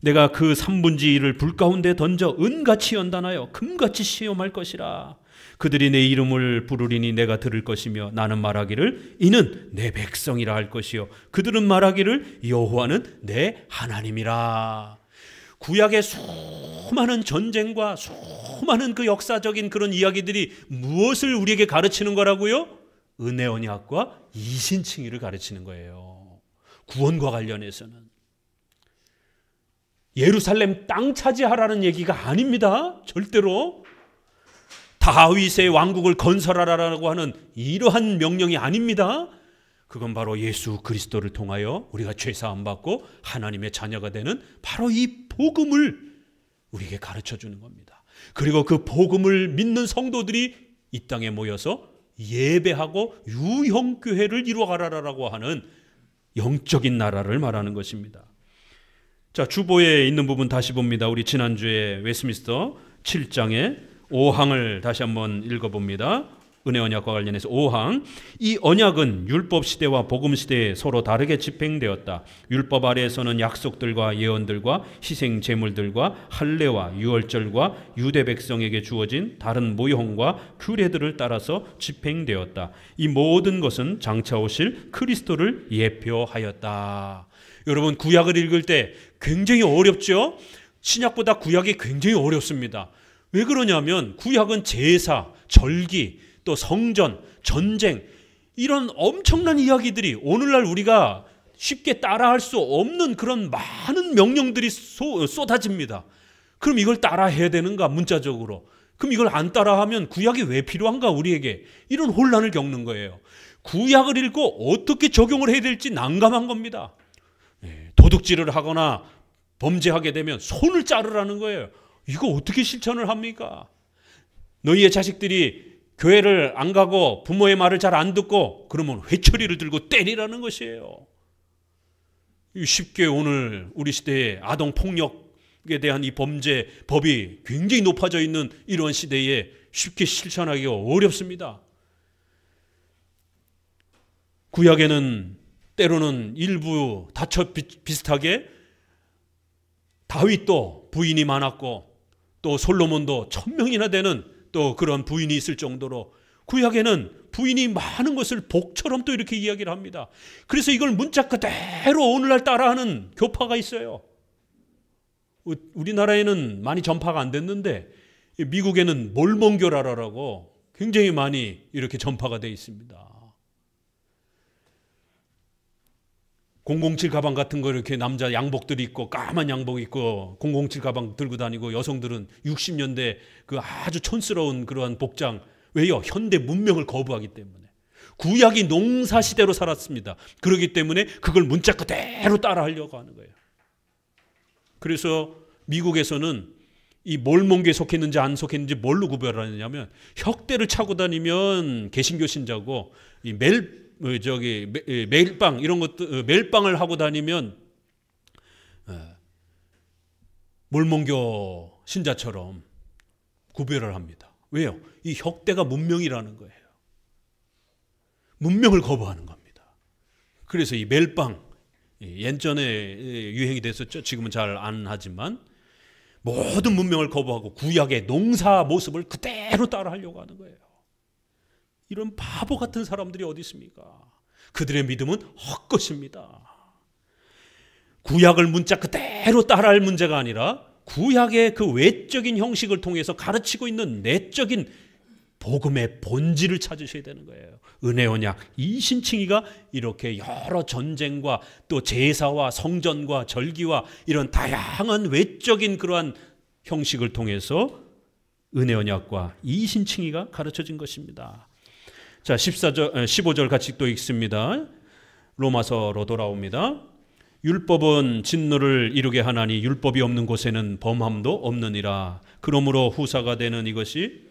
내가 그 3분의 1을 불 가운데 던져 은같이 연단하여 금같이 시험할 것이라. 그들이 내 이름을 부르리니 내가 들을 것이며 나는 말하기를 이는 내 백성이라 할 것이요 그들은 말하기를 여호와는 내 하나님이라. 구약의 수많은 전쟁과 수많은 그 역사적인 그런 이야기들이 무엇을 우리에게 가르치는 거라고요? 은혜 언약과 이신칭의를 가르치는 거예요. 구원과 관련해서는 예루살렘 땅 차지하라는 얘기가 아닙니다. 절대로. 다윗의 왕국을 건설하라고 하는 이러한 명령이 아닙니다. 그건 바로 예수 그리스도를 통하여 우리가 죄사함 받고 하나님의 자녀가 되는 바로 이 복음을 우리에게 가르쳐 주는 겁니다. 그리고 그 복음을 믿는 성도들이 이 땅에 모여서 예배하고 유형교회를 이루어가라라고 하는 영적인 나라를 말하는 것입니다. 자, 주보에 있는 부분 다시 봅니다. 우리 지난주에 웨스트민스터 7장에 5항을 다시 한번 읽어봅니다. 은혜 언약과 관련해서 5항. 이 언약은 율법 시대와 복음 시대에 서로 다르게 집행되었다. 율법 아래에서는 약속들과 예언들과 희생 제물들과 할례와 유월절과 유대 백성에게 주어진 다른 모형과 규례들을 따라서 집행되었다. 이 모든 것은 장차 오실 그리스도를 예표하였다. 여러분, 구약을 읽을 때 굉장히 어렵죠? 신약보다 구약이 굉장히 어렵습니다. 왜 그러냐면 구약은 제사, 절기, 또 성전, 전쟁 이런 엄청난 이야기들이 오늘날 우리가 쉽게 따라할 수 없는 그런 많은 명령들이 쏟아집니다. 그럼 이걸 따라해야 되는가 문자적으로? 그럼 이걸 안 따라하면 구약이 왜 필요한가 우리에게? 이런 혼란을 겪는 거예요. 구약을 읽고 어떻게 적용을 해야 될지 난감한 겁니다. 도둑질을 하거나 범죄하게 되면 손을 자르라는 거예요. 이거 어떻게 실천을 합니까? 너희의 자식들이 교회를 안 가고 부모의 말을 잘 안 듣고 그러면 회초리를 들고 때리라는 것이에요. 쉽게 오늘 우리 시대에 아동폭력에 대한 이 범죄 법이 굉장히 높아져 있는 이런 시대에 쉽게 실천하기가 어렵습니다. 구약에는 때로는 일부 다처 비슷하게 다윗도 부인이 많았고 또 솔로몬도 1000명이나 되는 또 그런 부인이 있을 정도로 구약에는 부인이 많은 것을 복처럼 또 이렇게 이야기를 합니다. 그래서 이걸 문자 그대로 오늘날 따라하는 교파가 있어요. 우리나라에는 많이 전파가 안 됐는데 미국에는 몰몬교라라고 굉장히 많이 이렇게 전파가 되어 있습니다. 007 가방 같은 거 이렇게 남자 양복들이 있고 까만 양복 입고 007 가방 들고 다니고 여성들은 60년대 그 아주 촌스러운 그러한 복장. 왜요? 현대 문명을 거부하기 때문에. 구약이 농사시대로 살았습니다. 그렇기 때문에 그걸 문자 그대로 따라하려고 하는 거예요. 그래서 미국에서는 이 몰몬교에 속했는지 안 속했는지 뭘로 구별하느냐면 혁대를 차고 다니면 개신교 신자고 이 멜빵 이런 것도 멜빵을 하고 다니면 몰몬교 신자처럼 구별을 합니다. 왜요? 이 혁대가 문명이라는 거예요. 문명을 거부하는 겁니다. 그래서 이 멜빵 예전에 유행이 됐었죠. 지금은 잘 안 하지만 모든 문명을 거부하고 구약의 농사 모습을 그대로 따라하려고 하는 거예요. 이런 바보 같은 사람들이 어디 있습니까? 그들의 믿음은 헛것입니다. 구약을 문자 그대로 따라할 문제가 아니라 구약의 그 외적인 형식을 통해서 가르치고 있는 내적인 복음의 본질을 찾으셔야 되는 거예요. 은혜 언약 이신칭의가 이렇게 여러 전쟁과 또 제사와 성전과 절기와 이런 다양한 외적인 그러한 형식을 통해서 은혜 언약과 이신칭의가 가르쳐진 것입니다. 자, 15절 같이 또 읽습니다. 로마서로 돌아옵니다. 율법은 진노를 이루게 하나니 율법이 없는 곳에는 범함도 없느니라. 그러므로 후사가 되는 이것이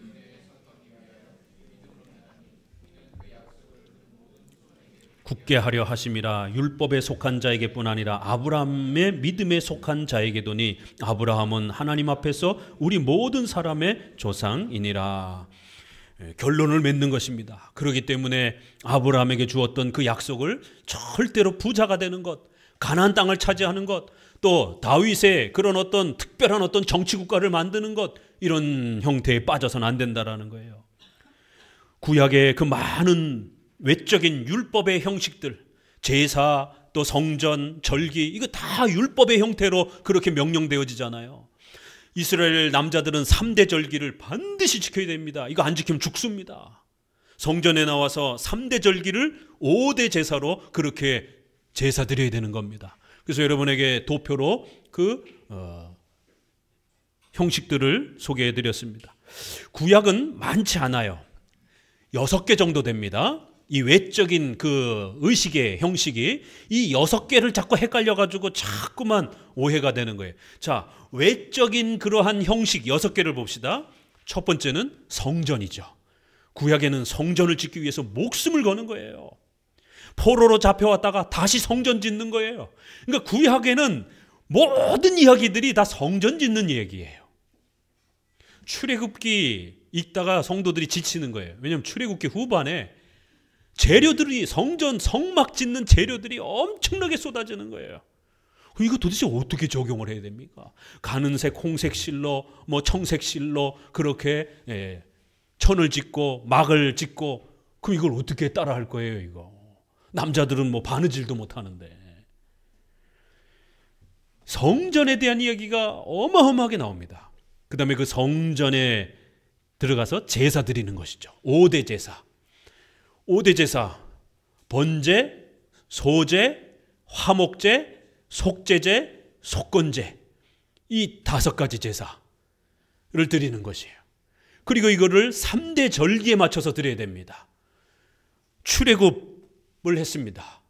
굳게 하려 하심이라. 율법에 속한 자에게뿐 아니라 아브라함의 믿음에 속한 자에게도니 아브라함은 하나님 앞에서 우리 모든 사람의 조상이니라. 결론을 맺는 것입니다. 그렇기 때문에 아브라함에게 주었던 그 약속을 절대로 부자가 되는 것, 가나안 땅을 차지하는 것, 또 다윗의 그런 어떤 특별한 어떤 정치 국가를 만드는 것, 이런 형태에 빠져서는 안 된다라는 거예요. 구약의 그 많은 외적인 율법의 형식들, 제사, 또 성전, 절기, 이거 다 율법의 형태로 그렇게 명령되어지잖아요. 이스라엘 남자들은 3대 절기를 반드시 지켜야 됩니다. 이거 안 지키면 죽습니다. 성전에 나와서 3대 절기를 5대 제사로 그렇게 제사 드려야 되는 겁니다. 그래서 여러분에게 도표로 그 형식들을 소개해 드렸습니다. 구약은 많지 않아요. 6개 정도 됩니다. 이 외적인 그 의식의 형식이 이 6개를 자꾸 헷갈려가지고 자꾸만 오해가 되는 거예요. 자, 외적인 그러한 형식 6개를 봅시다. 첫 번째는 성전이죠. 구약에는 성전을 짓기 위해서 목숨을 거는 거예요. 포로로 잡혀왔다가 다시 성전 짓는 거예요. 그러니까 구약에는 모든 이야기들이 다 성전 짓는 얘기예요. 출애굽기 읽다가 성도들이 지치는 거예요. 왜냐하면 출애굽기 후반에 재료들이 성전 성막 짓는 재료들이 엄청나게 쏟아지는 거예요. 이거 도대체 어떻게 적용을 해야 됩니까? 가는색, 홍색 실로, 뭐 청색 실로 그렇게 천을 짓고 막을 짓고, 그럼 이걸 어떻게 따라 할 거예요? 이거 남자들은 뭐 바느질도 못 하는데. 성전에 대한 이야기가 어마어마하게 나옵니다. 그 다음에 그 성전에 들어가서 제사 드리는 것이죠. 5대 제사. 5대 제사, 번제, 소제, 화목제, 속제제, 속건제, 이 5가지 제사를 드리는 것이에요. 그리고 이거를 3대 절기에 맞춰서 드려야 됩니다. 출애굽을 했습니다.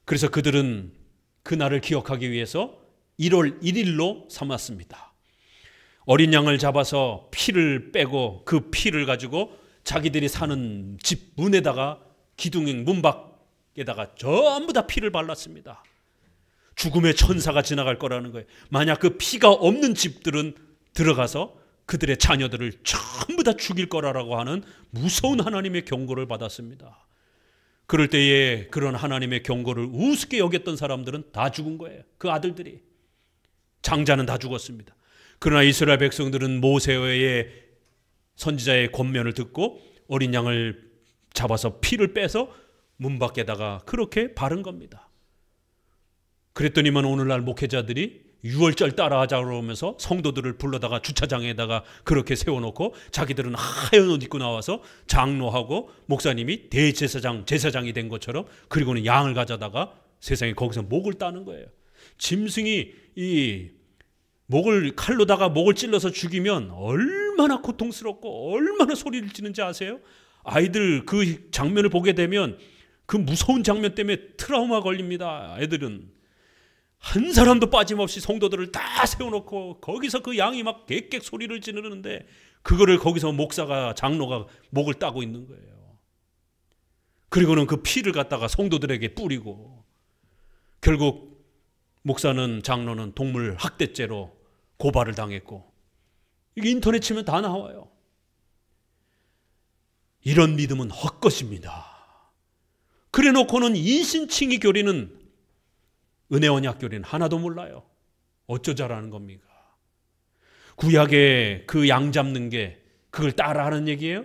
그래서 그들은 그날을 기억하기 위해서 1월 1일로 삼았습니다. 어린 양을 잡아서 피를 빼고 그 피를 가지고 자기들이 사는 집 문에다가 기둥 문밖에다가 전부 다 피를 발랐습니다. 죽음의 천사가 지나갈 거라는 거예요. 만약 그 피가 없는 집들은 들어가서 그들의 자녀들을 전부 다 죽일 거라고 하는 무서운 하나님의 경고를 받았습니다. 그럴 때에 그런 하나님의 경고를 우습게 여겼던 사람들은 다 죽은 거예요. 그 아들들이. 장자는 다 죽었습니다. 그러나 이스라엘 백성들은 모세의 선지자의 권면을 듣고 어린 양을 잡아서 피를 빼서 문 밖에다가 그렇게 바른 겁니다. 그랬더니만 오늘날 목회자들이 6월절 따라하자 그러면서 성도들을 불러다가 주차장에다가 그렇게 세워놓고 자기들은 하얀 옷 입고 나와서 장로하고 목사님이 대제사장, 제사장이 된 것처럼, 그리고는 양을 가져다가 세상에 거기서 목을 따는 거예요. 짐승이 이 목을 칼로다가 목을 찔러서 죽이면 얼마나 고통스럽고 얼마나 소리를 지르는지 아세요? 아이들 그 장면을 보게 되면 그 무서운 장면 때문에 트라우마 걸립니다. 애들은 한 사람도 빠짐없이 성도들을 다 세워놓고 거기서 그 양이 막 객객 소리를 지르는데 그거를 거기서 목사가, 장로가 목을 따고 있는 거예요. 그리고는 그 피를 갖다가 성도들에게 뿌리고, 결국 목사는, 장로는 동물 학대죄로 고발을 당했고, 이게 인터넷 치면 다 나와요. 이런 믿음은 헛것입니다. 그래 놓고는 인신칭의 교리는, 은혜 언약 교리는 하나도 몰라요. 어쩌자라는 겁니까? 구약에 그 양 잡는 게 그걸 따라하는 얘기예요?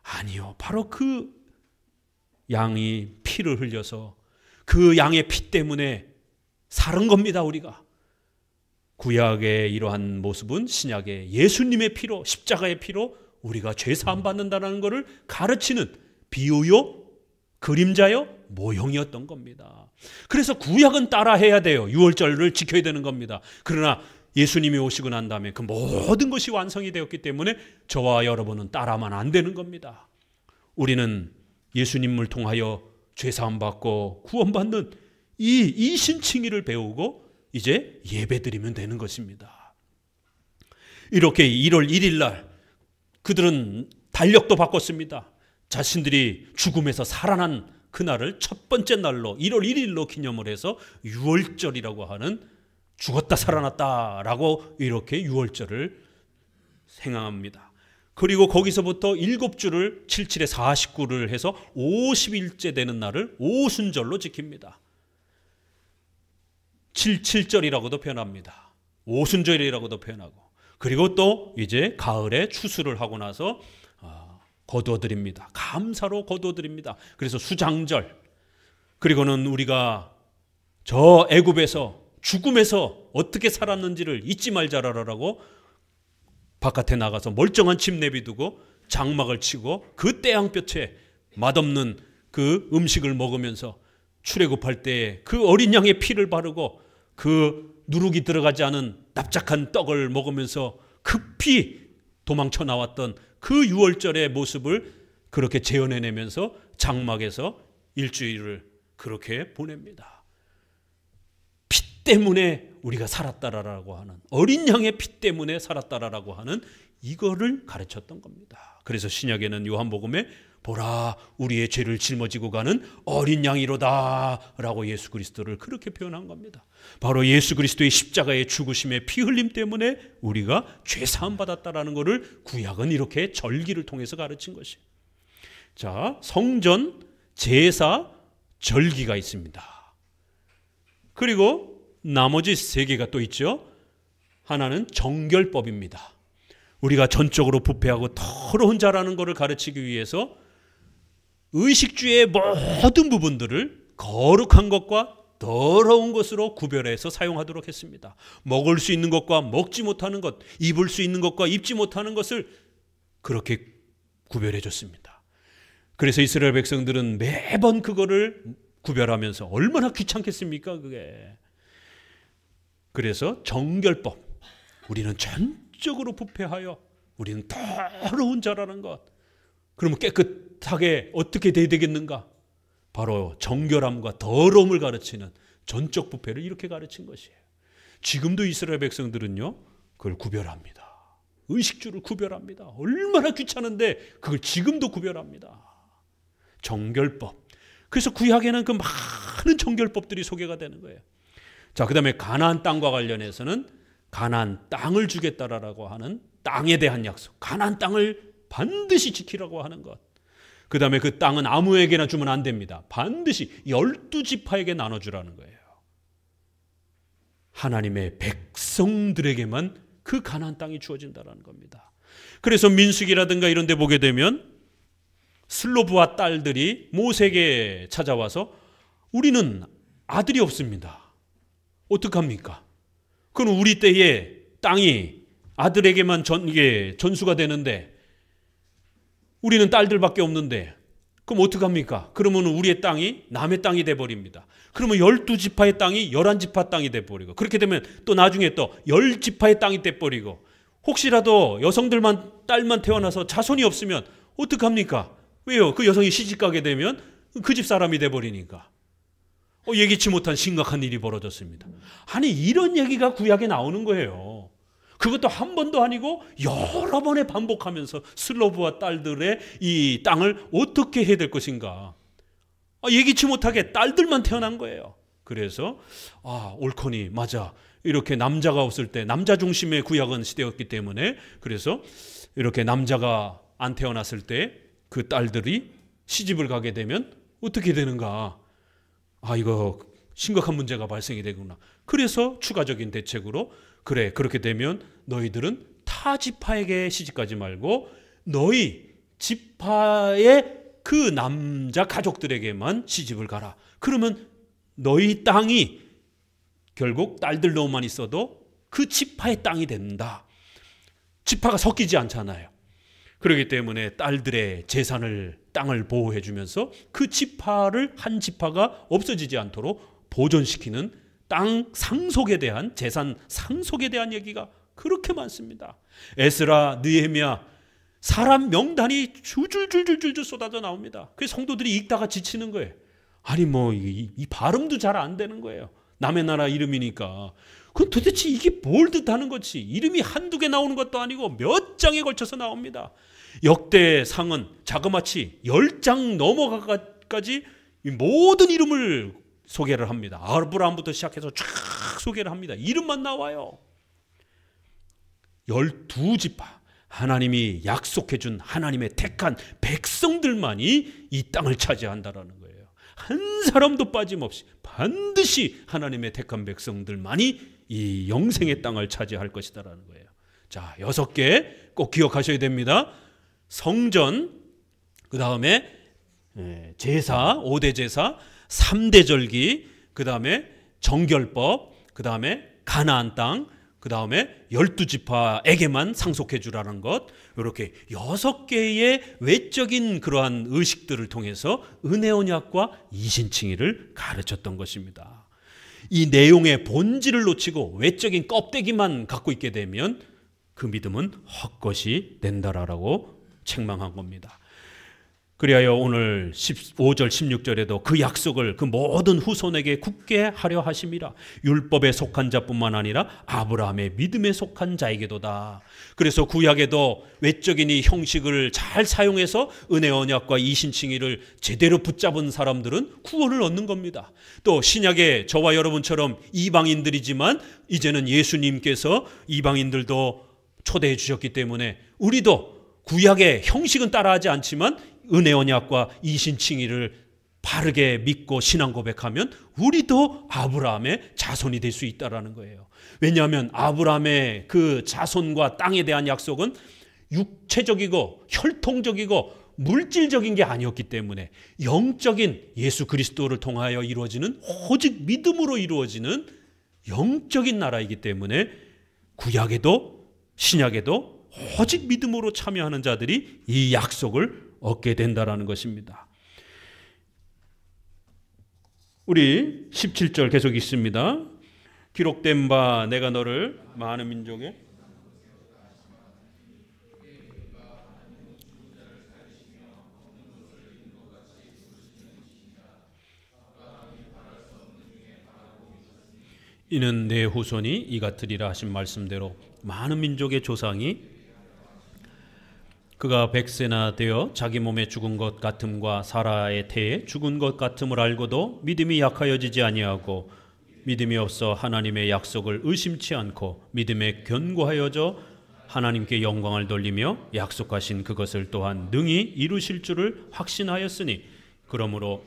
아니요. 바로 그 양이 피를 흘려서 그 양의 피 때문에 사는 겁니다. 우리가 구약의 이러한 모습은 신약의 예수님의 피로, 십자가의 피로 우리가 죄 사함 받는다는 것을 가르치는 비유요, 그림자요, 모형이었던 겁니다. 그래서 구약은 따라해야 돼요. 유월절을 지켜야 되는 겁니다. 그러나 예수님이 오시고 난 다음에 그 모든 것이 완성이 되었기 때문에 저와 여러분은 따라하면 안 되는 겁니다. 우리는 예수님을 통하여 죄 사함 받고 구원받는 이 신칭의를 배우고 이제 예배드리면 되는 것입니다. 이렇게 1월 1일 날 그들은 달력도 바꿨습니다. 자신들이 죽음에서 살아난 그날을 첫 번째 날로 1월 1일로 기념을 해서 유월절이라고 하는 죽었다 살아났다라고 이렇게 유월절을 행합니다. 그리고 거기서부터 7주를 77에 49를 해서 50일째 되는 날을 오순절로 지킵니다. 77절이라고도 표현합니다. 오순절이라고도 표현하고, 그리고 또 이제 가을에 추수를 하고 나서 거두어드립니다. 감사로 거두어드립니다. 그래서 수장절, 그리고는 우리가 저 애굽에서 죽음에서 어떻게 살았는지를 잊지 말자라고 바깥에 나가서 멀쩡한 집 내비두고 장막을 치고 그 태양볕에 맛없는 그 음식을 먹으면서 출애굽할 때 그 어린 양의 피를 바르고 그 누룩이 들어가지 않은 납작한 떡을 먹으면서 급히 도망쳐 나왔던 그 유월절의 모습을 그렇게 재현해내면서 장막에서 일주일을 그렇게 보냅니다. 피 때문에 우리가 살았다라고 하는, 어린 양의 피 때문에 살았다라고 하는 이거를 가르쳤던 겁니다. 그래서 신약에는 요한복음에 보라 우리의 죄를 짊어지고 가는 어린 양이로다 라고 예수 그리스도를 그렇게 표현한 겁니다. 바로 예수 그리스도의 십자가의 죽으심의 피 흘림 때문에 우리가 죄 사함 받았다라는 것을 구약은 이렇게 절기를 통해서 가르친 것이에요. 자, 성전, 제사, 절기가 있습니다. 그리고 나머지 3개가 또 있죠. 하나는 정결법입니다. 우리가 전적으로 부패하고 더러운 자라는 것을 가르치기 위해서 의식주의 모든 부분들을 거룩한 것과 더러운 것으로 구별해서 사용하도록 했습니다. 먹을 수 있는 것과 먹지 못하는 것, 입을 수 있는 것과 입지 못하는 것을 그렇게 구별해 줬습니다. 그래서 이스라엘 백성들은 매번 그거를 구별하면서 얼마나 귀찮겠습니까 그게. 그래서 정결법, 우리는 전적으로 부패하여 우리는 더러운 자라는 것, 그러면 깨끗하게 어떻게 돼야 되겠는가? 바로 정결함과 더러움을 가르치는 전적 부패를 이렇게 가르친 것이에요. 지금도 이스라엘 백성들은요 그걸 구별합니다. 의식주를 구별합니다. 얼마나 귀찮은데 그걸 지금도 구별합니다. 정결법. 그래서 구약에는 그 많은 정결법들이 소개가 되는 거예요. 자, 그 다음에 가나안 땅과 관련해서는 가나안 땅을 주겠다라고 하는 땅에 대한 약속, 가나안 땅을 반드시 지키라고 하는 것. 그 다음에 그 땅은 아무에게나 주면 안 됩니다. 반드시 12지파에게 나눠주라는 거예요. 하나님의 백성들에게만 그 가나안 땅이 주어진다는 겁니다. 그래서 민수기라든가 이런 데 보게 되면 슬로브와 딸들이 모세에게 찾아와서 우리는 아들이 없습니다. 어떡합니까? 그럼 우리 때에 땅이 아들에게만 이게 전수가 되는데 우리는 딸들밖에 없는데 그럼 어떡합니까? 그러면 우리의 땅이 남의 땅이 돼버립니다. 그러면 12지파의 땅이 11지파 땅이 돼버리고, 그렇게 되면 또 나중에 또 10지파의 땅이 돼버리고, 혹시라도 여성들만 딸만 태어나서 자손이 없으면 어떡합니까? 왜요? 그 여성이 시집가게 되면 그 집 사람이 돼버리니까. 예기치 못한 심각한 일이 벌어졌습니다. 아니 이런 얘기가 구약에 나오는 거예요. 그것도 한 번도 아니고 여러 번에 반복하면서 슬로브와 딸들의 이 땅을 어떻게 해야 될 것인가. 예기치 못하게 딸들만 태어난 거예요. 그래서 옳거니 맞아. 이렇게 남자가 없을 때, 남자 중심의 구약은 시대였기 때문에, 그래서 이렇게 남자가 안 태어났을 때 그 딸들이 시집을 가게 되면 어떻게 되는가. 이거 심각한 문제가 발생이 되구나. 그래서 추가적인 대책으로 그래, 그렇게 되면 너희들은 타 지파에게 시집가지 말고 너희 지파의 그 남자 가족들에게만 시집을 가라. 그러면 너희 땅이 결국 딸들로만 있어도 그 지파의 땅이 된다. 지파가 섞이지 않잖아요. 그렇기 때문에 딸들의 재산을, 땅을 보호해 주면서 그 지파를, 한 지파가 없어지지 않도록 보존시키는 땅 상속에 대한, 재산 상속에 대한 얘기가 그렇게 많습니다. 에스라, 느헤미야, 사람 명단이 줄줄줄줄줄 쏟아져 나옵니다. 그래서 성도들이 읽다가 지치는 거예요. 아니 이 발음도 잘 안 되는 거예요. 남의 나라 이름이니까. 그럼 도대체 이게 뭘 뜻하는 거지? 이름이 한두 개 나오는 것도 아니고 몇 장에 걸쳐서 나옵니다. 역대상은 자그마치 10장 넘어가까지 모든 이름을 소개를 합니다. 아브라함부터 시작해서 쫙 소개를 합니다. 이름만 나와요. 12지파, 하나님이 약속해 준 하나님의 택한 백성들만이 이 땅을 차지한다라는 거예요. 한 사람도 빠짐없이 반드시 하나님의 택한 백성들만이 이 영생의 땅을 차지할 것이다라는 거예요. 자, 6개 꼭 기억하셔야 됩니다. 성전, 그 다음에 제사, 5대 제사, 3대 절기, 그 다음에 정결법, 그 다음에 가나안 땅, 그 다음에 12지파에게만 상속해 주라는 것, 이렇게 6개의 외적인 그러한 의식들을 통해서 은혜 언약과 이신칭의를 가르쳤던 것입니다. 이 내용의 본질을 놓치고 외적인 껍데기만 갖고 있게 되면 그 믿음은 헛것이 된다라고 책망한 겁니다. 그리하여 오늘 15절 16절에도 그 약속을 그 모든 후손에게 굳게 하려 하심이라. 율법에 속한 자뿐만 아니라 아브라함의 믿음에 속한 자에게도다. 그래서 구약에도 외적인 이 형식을 잘 사용해서 은혜 언약과 이신칭의를 제대로 붙잡은 사람들은 구원을 얻는 겁니다. 또 신약에 저와 여러분처럼 이방인들이지만 이제는 예수님께서 이방인들도 초대해 주셨기 때문에 우리도 구약의 형식은 따라하지 않지만 은혜 언약과 이신칭의를 바르게 믿고 신앙 고백하면 우리도 아브라함의 자손이 될 수 있다라는 거예요. 왜냐하면 아브라함의 그 자손과 땅에 대한 약속은 육체적이고 혈통적이고 물질적인 게 아니었기 때문에 영적인 예수 그리스도를 통하여 이루어지는, 오직 믿음으로 이루어지는 영적인 나라이기 때문에 구약에도 신약에도 오직 믿음으로 참여하는 자들이 이 약속을 얻게 된다라는 것입니다. 우리 17절 계속 있습니다. 기록된 바 내가 너를 많은 민족에 이는 내 후손이 이 같으리라 하신 말씀대로 많은 민족의 조상이 그가 100세나 되어 자기 몸에 죽은 것 같음과 사라의 태에 죽은 것 같음을 알고도 믿음이 약하여지지 아니하고 믿음이 없어 하나님의 약속을 의심치 않고 믿음에 견고하여져 하나님께 영광을 돌리며 약속하신 그것을 또한 능히 이루실 줄을 확신하였으니 그러므로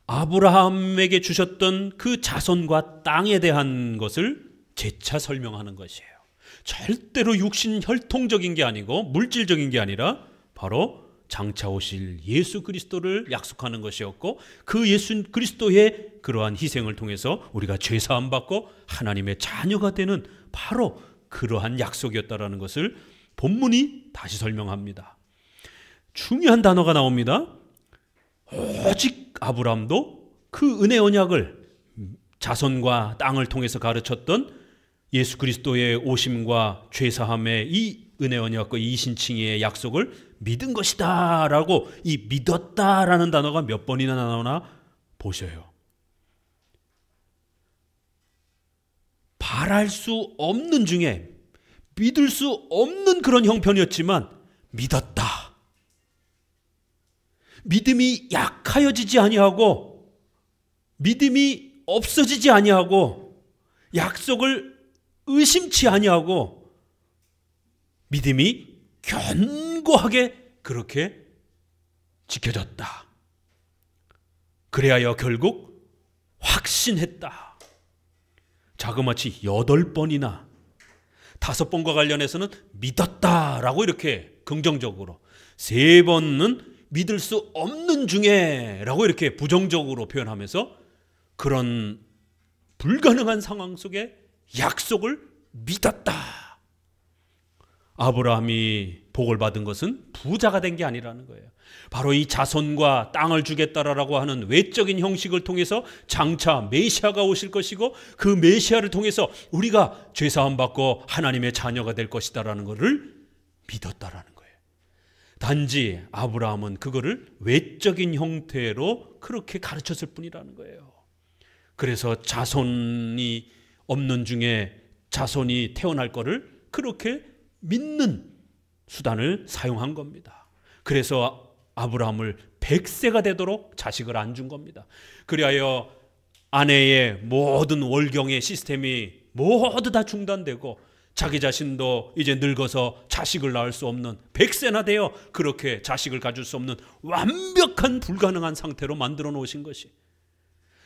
아브라함에게 주셨던 그 자손과 땅에 대한 것을 재차 설명하는 것이에요. 절대로 육신 혈통적인 게 아니고 물질적인 게 아니라 바로 장차 오실 예수 그리스도를 약속하는 것이었고, 그 예수 그리스도의 그러한 희생을 통해서 우리가 죄사함 받고 하나님의 자녀가 되는 바로 그러한 약속이었다라는 것을 본문이 다시 설명합니다. 중요한 단어가 나옵니다. 오직 아브라함도 그 은혜 언약을, 자손과 땅을 통해서 가르쳤던 예수 그리스도의 오심과 죄사함의 이 은혜 언약과 이신칭의의 약속을 믿은 것이다 라고, 이 믿었다라는 단어가 몇 번이나 나오나 보셔요. 바랄 수 없는 중에 믿을 수 없는 그런 형편이었지만 믿었다. 믿음이 약하여지지 아니하고 믿음이 없어지지 아니하고 약속을 의심치 아니하고 믿음이 견고하게 그렇게 지켜졌다. 그래야 결국 확신했다. 자그마치 8번이나 5번과 관련해서는 믿었다라고 이렇게 긍정적으로, 3번은 믿을 수 없는 중에 라고 이렇게 부정적으로 표현하면서 그런 불가능한 상황 속에 약속을 믿었다. 아브라함이 복을 받은 것은 부자가 된 게 아니라는 거예요. 바로 이 자손과 땅을 주겠다라고 하는 외적인 형식을 통해서 장차 메시아가 오실 것이고 그 메시아를 통해서 우리가 죄사함 받고 하나님의 자녀가 될 것이다라는 것을 믿었다라는 거예요. 단지 아브라함은 그거를 외적인 형태로 그렇게 가르쳤을 뿐이라는 거예요. 그래서 자손이 없는 중에 자손이 태어날 거를 그렇게 믿는 수단을 사용한 겁니다. 그래서 아브라함을 100세가 되도록 자식을 안 준 겁니다. 그리하여 아내의 모든 월경의 시스템이 모두 다 중단되고 자기 자신도 이제 늙어서 자식을 낳을 수 없는 100세나 되어 그렇게 자식을 가질 수 없는 완벽한 불가능한 상태로 만들어 놓으신 것이,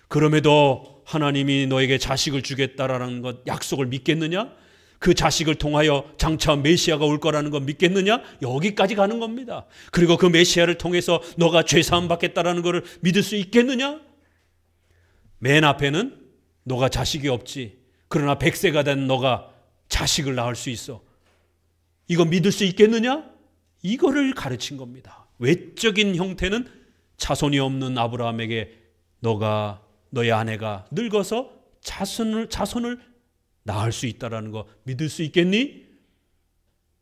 그럼에도 하나님이 너에게 자식을 주겠다라는 것 약속을 믿겠느냐? 그 자식을 통하여 장차 메시아가 올 거라는 거 믿겠느냐? 여기까지 가는 겁니다. 그리고 그 메시아를 통해서 너가 죄사함 받겠다라는 것을 믿을 수 있겠느냐? 맨 앞에는 너가 자식이 없지, 그러나 100세가 된 너가 자식을 낳을 수 있어. 이거 믿을 수 있겠느냐? 이거를 가르친 겁니다. 외적인 형태는 자손이 없는 아브라함에게 너의 아내가 늙어서 자손을 낳을 수 있다는 거 믿을 수 있겠니?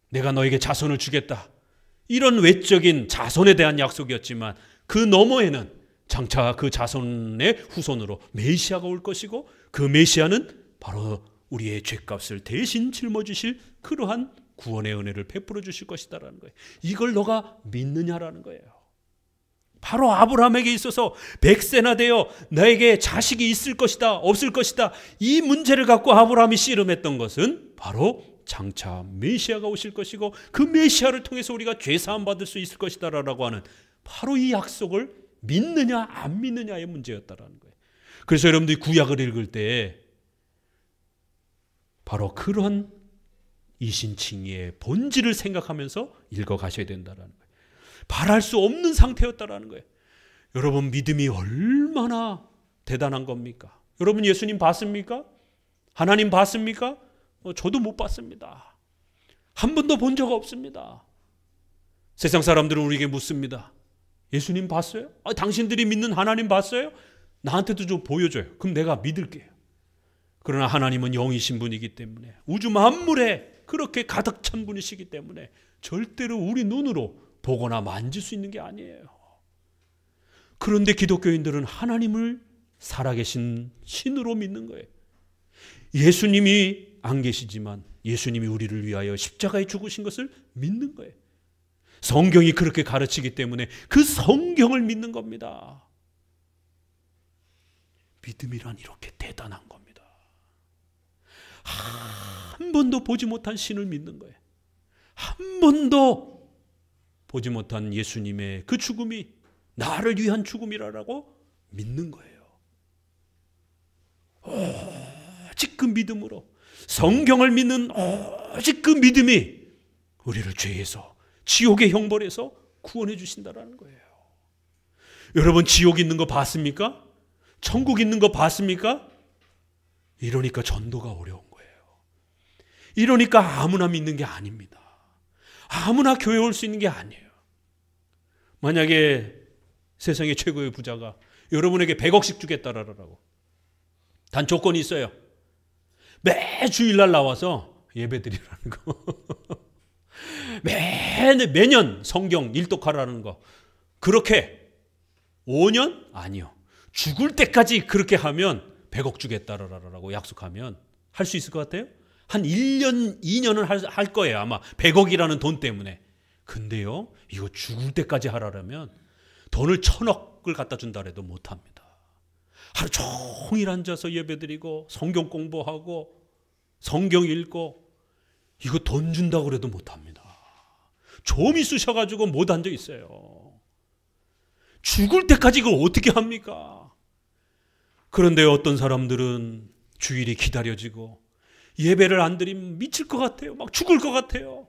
내가 너에게 자손을 주겠다. 이런 외적인 자손에 대한 약속이었지만 그 너머에는 장차 그 자손의 후손으로 메시아가 올 것이고 그 메시아는 바로 우리의 죄값을 대신 짊어지실 그러한 구원의 은혜를 베풀어 주실 것이다라는 거예요. 이걸 너가 믿느냐라는 거예요. 바로 아브라함에게 있어서 100세나 되어 너에게 자식이 있을 것이다 없을 것이다 이 문제를 갖고 아브라함이 씨름했던 것은 바로 장차 메시아가 오실 것이고 그 메시아를 통해서 우리가 죄사함 받을 수 있을 것이다 라고 하는 바로 이 약속을 믿느냐 안 믿느냐의 문제였다라는 거예요. 그래서 여러분들이 구약을 읽을 때 바로 그런 이신칭의의 본질을 생각하면서 읽어가셔야 된다는 거예요. 바랄 수 없는 상태였다라는 거예요. 여러분 믿음이 얼마나 대단한 겁니까? 여러분 예수님 봤습니까? 하나님 봤습니까? 저도 못 봤습니다. 한 번도 본 적 없습니다. 세상 사람들은 우리에게 묻습니다. 예수님 봤어요? 당신들이 믿는 하나님 봤어요? 나한테도 좀 보여줘요. 그럼 내가 믿을게요. 그러나 하나님은 영이신 분이기 때문에 우주 만물에 그렇게 가득 찬 분이시기 때문에 절대로 우리 눈으로 보거나 만질 수 있는 게 아니에요. 그런데 기독교인들은 하나님을 살아계신 신으로 믿는 거예요. 예수님이 안 계시지만 예수님이 우리를 위하여 십자가에 죽으신 것을 믿는 거예요. 성경이 그렇게 가르치기 때문에 그 성경을 믿는 겁니다. 믿음이란 이렇게 대단한 겁니다. 한 번도 보지 못한 신을 믿는 거예요. 한 번도 보지 못한 예수님의 그 죽음이 나를 위한 죽음이라고 믿는 거예요. 오직 그 믿음으로 성경을 믿는 오직 그 믿음이 우리를 죄에서 지옥의 형벌에서 구원해 주신다는 거예요. 여러분 지옥 있는 거 봤습니까? 천국 있는 거 봤습니까? 이러니까 전도가 어려운 거예요. 이러니까 아무나 믿는 게 아닙니다. 아무나 교회 올 수 있는 게 아니에요. 만약에 세상의 최고의 부자가 여러분에게 100억씩 주겠다라고 단 조건이 있어요. 매 주일날 나와서 예배드리라는 거. 매년 성경 일독하라는 거. 그렇게 5년? 아니요. 죽을 때까지 그렇게 하면 100억 주겠다라고 약속하면 할 수 있을 것 같아요? 한 1년, 2년은 할 거예요. 아마 100억이라는 돈 때문에. 근데요, 이거 죽을 때까지 하라면 돈을 1000억을 갖다 준다 해도 못합니다. 하루 종일 앉아서 예배드리고 성경 공부하고 성경 읽고 이거 돈 준다고 해도 못합니다. 좀 있으셔가지고 못 앉아 있어요. 죽을 때까지 이걸 어떻게 합니까? 그런데 어떤 사람들은 주일이 기다려지고 예배를 안 드리면 미칠 것 같아요. 막 죽을 것 같아요.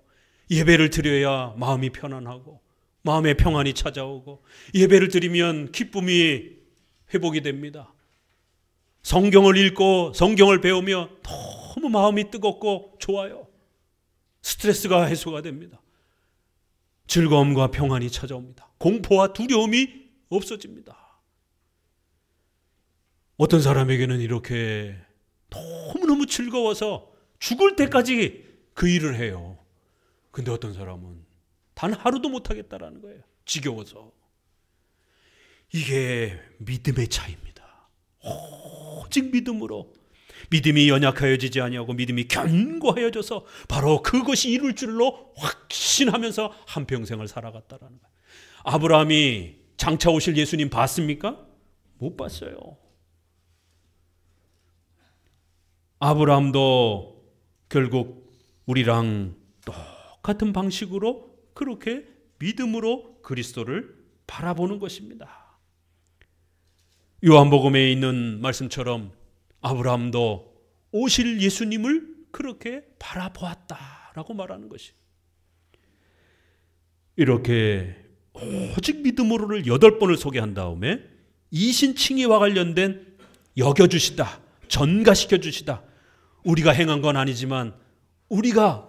예배를 드려야 마음이 편안하고 마음의 평안이 찾아오고 예배를 드리면 기쁨이 회복이 됩니다. 성경을 읽고 성경을 배우며 너무 마음이 뜨겁고 좋아요. 스트레스가 해소가 됩니다. 즐거움과 평안이 찾아옵니다. 공포와 두려움이 없어집니다. 어떤 사람에게는 이렇게 너무너무 즐거워서 죽을 때까지 그 일을 해요. 근데 어떤 사람은 단 하루도 못하겠다라는 거예요. 지겨워서. 이게 믿음의 차이입니다. 오직 믿음으로, 믿음이 연약하여지지 아니하고 믿음이 견고하여져서 바로 그것이 이룰 줄로 확신하면서 한평생을 살아갔다라는 거예요. 아브라함이 장차 오실 예수님 봤습니까? 못 봤어요. 아브라함도 결국 우리랑 똑같은 방식으로 그렇게 믿음으로 그리스도를 바라보는 것입니다. 요한복음에 있는 말씀처럼 아브라함도 오실 예수님을 그렇게 바라보았다라고 말하는 것이, 이렇게 오직 믿음으로를 8번을 소개한 다음에 이신칭의와 관련된 여겨주시다, 전가시켜 주시다, 우리가 행한 건 아니지만 우리가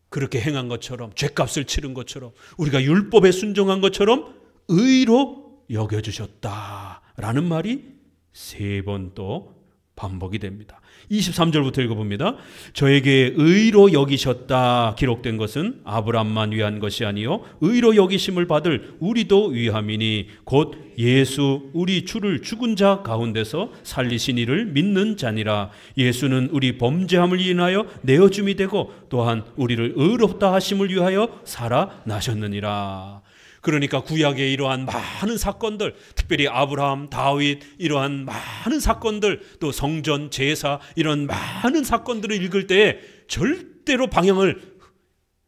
그렇게 행한 것처럼, 죄값을 치른 것처럼, 우리가 율법에 순종한 것처럼 의로 여겨주셨다라는 말이 3번 또 반복이 됩니다. 23절부터 읽어봅니다. 저에게 의로 여기셨다 기록된 것은 아브람만 위한 것이 아니요 의로 여기심을 받을 우리도 위함이니 곧 예수 우리 주를 죽은 자 가운데서 살리신 이를 믿는 자니라. 예수는 우리 범죄함을 인하여 내어줌이 되고 또한 우리를 의롭다 하심을 위하여 살아나셨느니라. 그러니까 구약의 이러한 많은 사건들, 특별히 아브라함, 다윗 이러한 많은 사건들, 또 성전, 제사 이런 많은 사건들을 읽을 때 절대로 방향을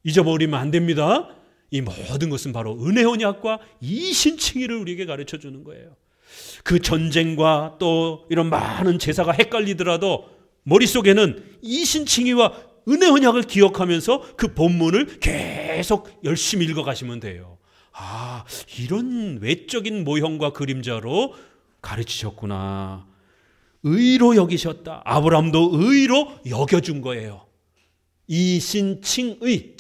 잊어버리면 안 됩니다. 이 모든 것은 바로 은혜 언약과 이신칭의를 우리에게 가르쳐 주는 거예요. 그 전쟁과 또 이런 많은 제사가 헷갈리더라도 머릿속에는 이신칭의와 은혜 언약을 기억하면서 그 본문을 계속 열심히 읽어가시면 돼요. 아, 이런 외적인 모형과 그림자로 가르치셨구나. 의로 여기셨다. 아브라함도 의로 여겨준 거예요. 이신칭의,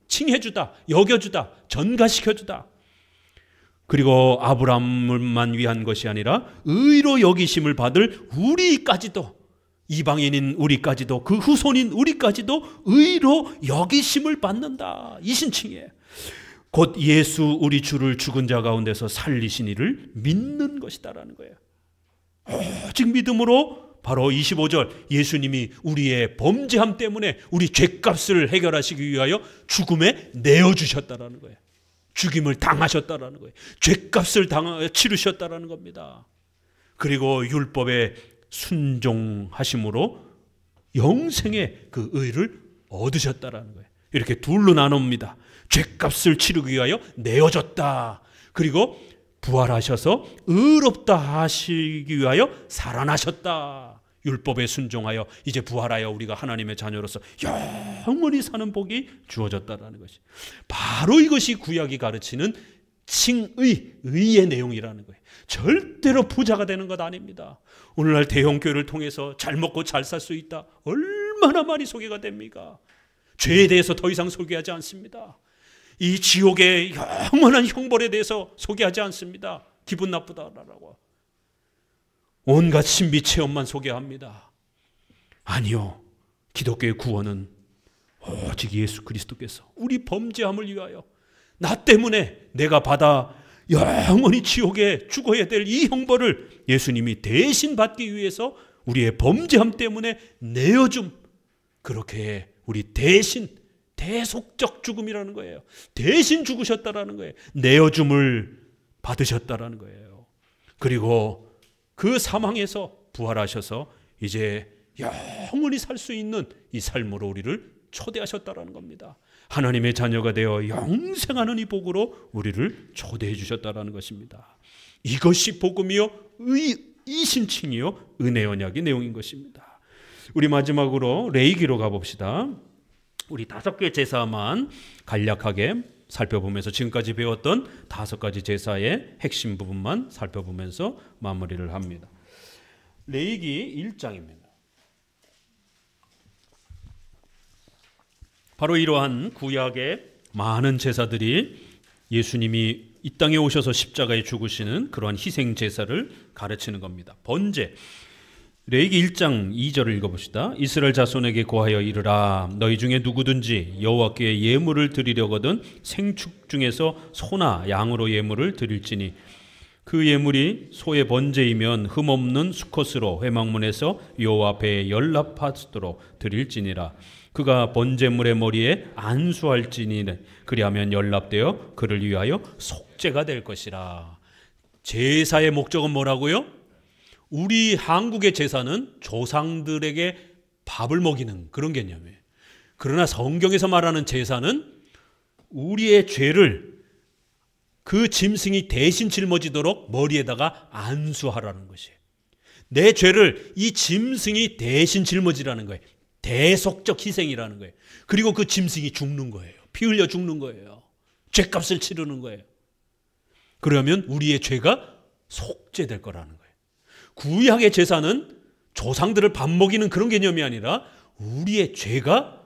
칭해주다, 여겨주다, 전가시켜주다. 그리고 아브라함만 위한 것이 아니라 의로 여기심을 받을 우리까지도, 이방인인 우리까지도, 그 후손인 우리까지도 의로 여기심을 받는다. 이신칭이에요. 곧 예수 우리 주를 죽은 자 가운데서 살리신 이를 믿는 것이다라는 거예요. 오직 믿음으로 바로 25절 예수님이 우리의 범죄함 때문에 우리 죄값을 해결하시기 위하여 죽음에 내어주셨다라는 거예요. 죽임을 당하셨다라는 거예요. 죄값을 치르셨다라는 겁니다. 그리고 율법에 순종하심으로 영생의 그 의를 얻으셨다라는 거예요. 이렇게 둘로 나눕니다. 죄값을 치르기 위하여 내어졌다. 그리고 부활하셔서 의롭다 하시기 위하여 살아나셨다. 율법에 순종하여 이제 부활하여 우리가 하나님의 자녀로서 영원히 사는 복이 주어졌다라는 것이, 바로 이것이 구약이 가르치는 의의 내용이라는 거예요. 절대로 부자가 되는 것 아닙니다. 오늘날 대형교회를 통해서 잘 먹고 잘 살 수 있다, 얼마나 많이 소개가 됩니까? 죄에 대해서 더 이상 소개하지 않습니다. 이 지옥의 영원한 형벌에 대해서 소개하지 않습니다. 기분 나쁘다라고 온갖 신비 체험만 소개합니다. 아니요, 기독교의 구원은 오직 예수 그리스도께서 우리 범죄함을 위하여, 나 때문에 내가 받아 영원히 지옥에 죽어야 될 이 형벌을 예수님이 대신 받기 위해서 우리의 범죄함 때문에 내어줌, 그렇게 우리 대신, 대속적 죽음이라는 거예요. 대신 죽으셨다라는 거예요. 내어줌을 받으셨다라는 거예요. 그리고 그 사망에서 부활하셔서 이제 영원히 살 수 있는 이 삶으로 우리를 초대하셨다라는 겁니다. 하나님의 자녀가 되어 영생하는 이 복으로 우리를 초대해 주셨다라는 것입니다. 이것이 복음이요 이신칭이요 은혜 언약의 내용인 것입니다. 우리 마지막으로 레위기로 가봅시다. 우리 5개 제사만 간략하게 살펴보면서 지금까지 배웠던 5가지 제사의 핵심 부분만 살펴보면서 마무리를 합니다. 레위기 1장입니다. 바로 이러한 구약의 많은 제사들이 예수님이 이 땅에 오셔서 십자가에 죽으시는 그러한 희생 제사를 가르치는 겁니다. 번제, 레위기 1장 2절을 읽어봅시다. 이스라엘 자손에게 고하여 이르라. 너희 중에 누구든지 여호와께 예물을 드리려거든 생축 중에서 소나 양으로 예물을 드릴지니 그 예물이 소의 번제이면 흠없는 수컷으로 회막문에서 여호와 앞에 연락하도록 드릴지니라. 그가 번제물의 머리에 안수할지니 그리하면 연락되어 그를 위하여 속죄가 될 것이라. 제사의 목적은 뭐라고요? 우리 한국의 제사는 조상들에게 밥을 먹이는 그런 개념이에요. 그러나 성경에서 말하는 제사는 우리의 죄를 그 짐승이 대신 짊어지도록 머리에다가 안수하라는 것이에요. 내 죄를 이 짐승이 대신 짊어지라는 거예요. 대속적 희생이라는 거예요. 그리고 그 짐승이 죽는 거예요. 피 흘려 죽는 거예요. 죄값을 치르는 거예요. 그러면 우리의 죄가 속죄될 거라는 거예요. 구약의 제사는 조상들을 밥 먹이는 그런 개념이 아니라 우리의 죄가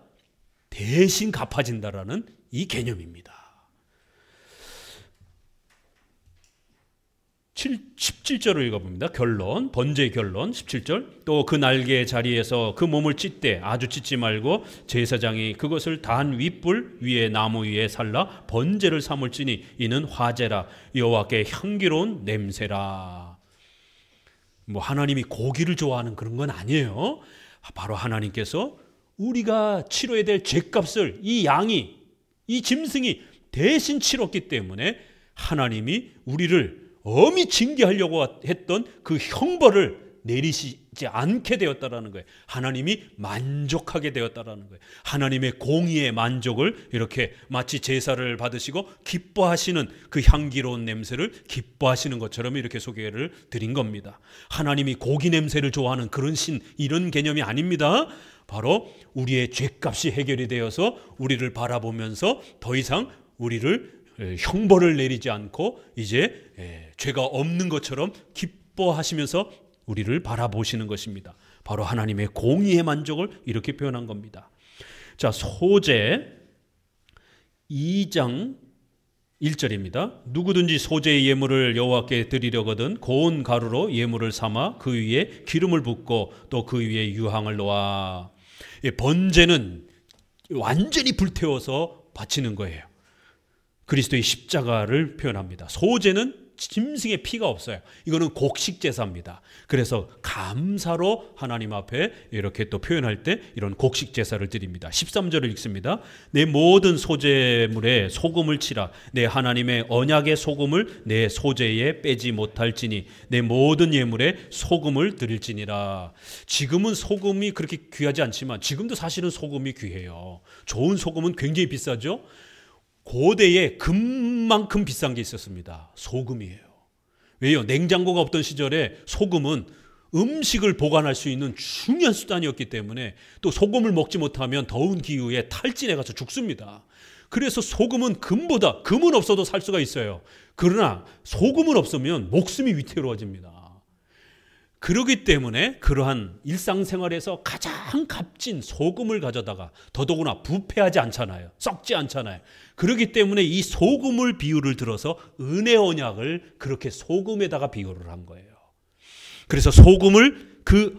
대신 갚아진다라는 이 개념입니다. 17절을 읽어봅니다. 결론, 번제의 결론 17절. 또 그 날개의 자리에서 그 몸을 찢되 아주 찢지 말고 제사장이 그것을 단 윗불 위에 나무 위에 살라 번제를 삼을지니 이는 화제라 여호와께 향기로운 냄새라. 뭐 하나님이 고기를 좋아하는 그런 건 아니에요. 바로 하나님께서 우리가 치러야 될 죄값을 이 양이, 이 짐승이 대신 치렀기 때문에 하나님이 우리를 엄히 징계하려고 했던 그 형벌을 내리시지 않게 되었다라는 거예요. 하나님이 만족하게 되었다라는 거예요. 하나님의 공의의 만족을 이렇게 마치 제사를 받으시고 기뻐하시는 그 향기로운 냄새를 기뻐하시는 것처럼 이렇게 소개를 드린 겁니다. 하나님이 고기 냄새를 좋아하는 그런 신, 이런 개념이 아닙니다. 바로 우리의 죄값이 해결이 되어서 우리를 바라보면서 더 이상 우리를 형벌을 내리지 않고 이제 죄가 없는 것처럼 기뻐하시면서 우리를 바라보시는 것입니다. 바로 하나님의 공의의 만족을 이렇게 표현한 겁니다. 자, 소제 2장 1절입니다. 누구든지 소제의 예물을 여호와께 드리려거든 고운 가루로 예물을 삼아 그 위에 기름을 붓고 또 그 위에 유향을 놓아. 번제는 완전히 불태워서 바치는 거예요. 그리스도의 십자가를 표현합니다. 소제는 짐승의 피가 없어요. 이거는 곡식 제사입니다. 그래서 감사로 하나님 앞에 이렇게 또 표현할 때 이런 곡식 제사를 드립니다. 13절을 읽습니다. 내 모든 소제물에 소금을 치라. 내 하나님의 언약의 소금을 내 소제에 빼지 못할지니 내 모든 예물에 소금을 드릴지니라. 지금은 소금이 그렇게 귀하지 않지만 지금도 사실은 소금이 귀해요. 좋은 소금은 굉장히 비싸죠. 고대에 금만큼 비싼 게 있었습니다. 소금이에요. 왜요? 냉장고가 없던 시절에 소금은 음식을 보관할 수 있는 중요한 수단이었기 때문에 또 소금을 먹지 못하면 더운 기후에 탈진해 가서 죽습니다. 그래서 소금은 금은 없어도 살 수가 있어요. 그러나 소금은 없으면 목숨이 위태로워집니다. 그렇기 때문에 그러한 일상생활에서 가장 값진 소금을 가져다가 더더구나 부패하지 않잖아요. 썩지 않잖아요. 그렇기 때문에 이 소금을 비유를 들어서 은혜 언약을 그렇게 소금에다가 비유를 한 거예요. 그래서 소금을 그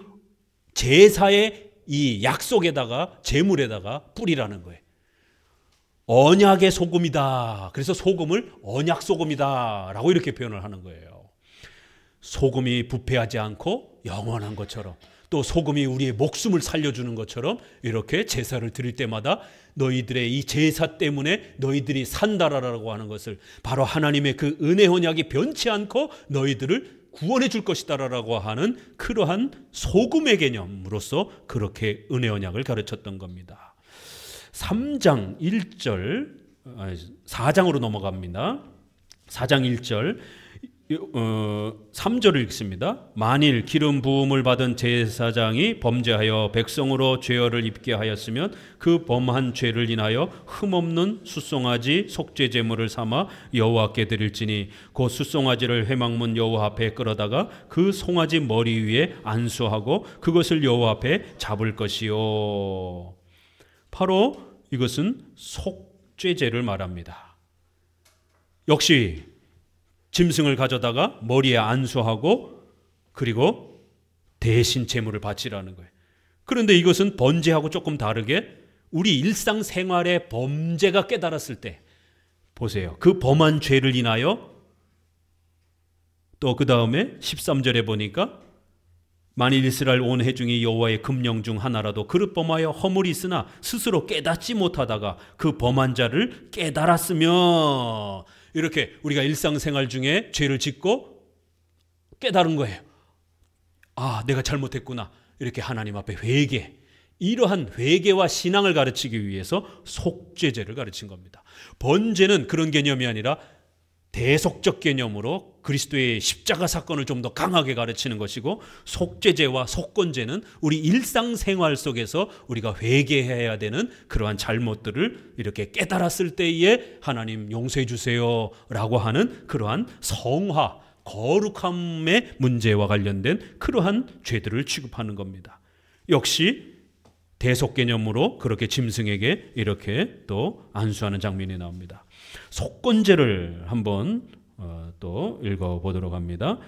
제사의 이 약속에다가 제물에다가 뿌리라는 거예요. 언약의 소금이다. 그래서 소금을 언약 소금이다 라고 이렇게 표현을 하는 거예요. 소금이 부패하지 않고 영원한 것처럼 또 소금이 우리의 목숨을 살려주는 것처럼 이렇게 제사를 드릴 때마다 너희들의 이 제사 때문에 너희들이 산다라고 하는 것을 바로 하나님의 그 은혜 언약이 변치 않고 너희들을 구원해 줄 것이다라고 하는 그러한 소금의 개념으로서 그렇게 은혜 언약을 가르쳤던 겁니다. 3장 1절 4장으로 넘어갑니다. 4장 1절 3절을 읽습니다. 만일 기름 부음을 받은 제사장이 범죄하여 백성으로 죄를 입게 하였으면 그 범한 죄를 인하여 흠없는 숫송아지 속죄 제물을 삼아 여호와께 드릴지니 곧 숫송아지를 회막문 여호와 앞에 끌어다가 그 송아지 머리 위에 안수하고 그것을 여호와 앞에 잡을 것이요. 바로 이것은 속죄제를 말합니다. 역시 짐승을 가져다가 머리에 안수하고 그리고 대신 제물을 바치라는 거예요. 그런데 이것은 번제하고 조금 다르게 우리 일상생활의 범죄가 깨달았을 때 보세요. 그 범한 죄를 인하여 또 그 다음에 13절에 보니까 만일 이스라엘 온 회중이 여호와의 금령 중 하나라도 그릇 범하여 허물이 있으나 스스로 깨닫지 못하다가 그 범한 자를 깨달았으며, 이렇게 우리가 일상생활 중에 죄를 짓고 깨달은 거예요. 아, 내가 잘못했구나. 이렇게 하나님 앞에 회개, 이러한 회개와 신앙을 가르치기 위해서 속죄제를 가르친 겁니다. 번제는 그런 개념이 아니라 대속적 개념으로 그리스도의 십자가 사건을 좀 더 강하게 가르치는 것이고, 속죄제와 속건제는 우리 일상생활 속에서 우리가 회개해야 되는 그러한 잘못들을 이렇게 깨달았을 때에 하나님 용서해 주세요 라고 하는 그러한 성화, 거룩함의 문제와 관련된 그러한 죄들을 취급하는 겁니다. 역시 대속 개념으로 그렇게 짐승에게 이렇게 또 안수하는 장면이 나옵니다. 속건제를 한번 또 읽어보도록 합니다.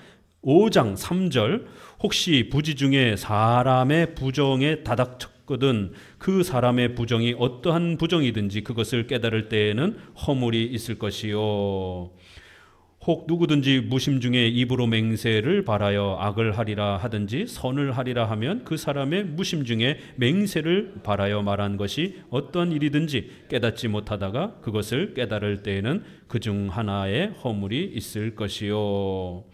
5장 3절, 혹시 부지 중에 사람의 부정에 다닥쳤거든 그 사람의 부정이 어떠한 부정이든지 그것을 깨달을 때에는 허물이 있을 것이요. 혹 누구든지 무심 중에 입으로 맹세를 바라여 악을 하리라 하든지 선을 하리라 하면 그 사람의 무심 중에 맹세를 바라여 말한 것이 어떤 일이든지 깨닫지 못하다가 그것을 깨달을 때에는 그중 하나의 허물이 있을 것이요.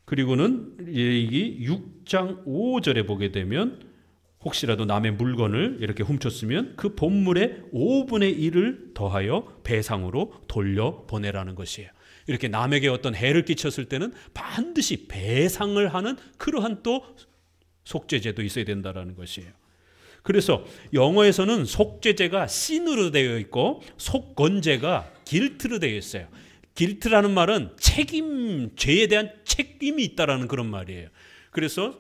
그리고는 레위기 6장 5절에 보게 되면 혹시라도 남의 물건을 이렇게 훔쳤으면 그 본물의 5분의 1을 더하여 배상으로 돌려보내라는 것이에요. 이렇게 남에게 어떤 해를 끼쳤을 때는 반드시 배상을 하는 그러한 또 속죄제도 있어야 된다는 것이에요. 그래서 영어에서는 속죄제가 sin으로 되어 있고 속건제가 guilt로 되어 있어요. guilt라는 말은 책임, 죄에 대한 책임이 있다라는 그런 말이에요. 그래서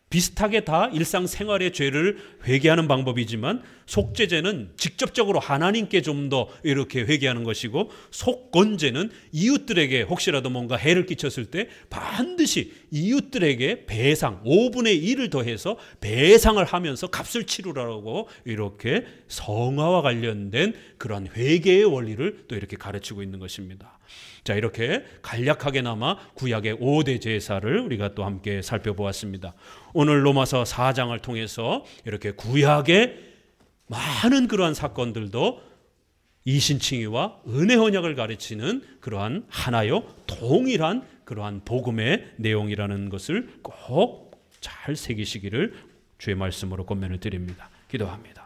비슷하게 다 일상생활의 죄를 회개하는 방법이지만 속죄제는 직접적으로 하나님께 좀 더 이렇게 회개하는 것이고, 속건제는 이웃들에게 혹시라도 뭔가 해를 끼쳤을 때 반드시 이웃들에게 배상 5분의 1을 더해서 배상을 하면서 값을 치르라고 이렇게 성화와 관련된 그러한 회개의 원리를 또 이렇게 가르치고 있는 것입니다. 자, 이렇게 간략하게나마 구약의 5대 제사를 우리가 또 함께 살펴보았습니다. 오늘 로마서 4장을 통해서 이렇게 구약의 많은 그러한 사건들도 이신칭의와 은혜 언약을 가르치는 그러한 하나요 동일한 그러한 복음의 내용이라는 것을 꼭 잘 새기시기를 주의 말씀으로 권면을 드립니다. 기도합니다.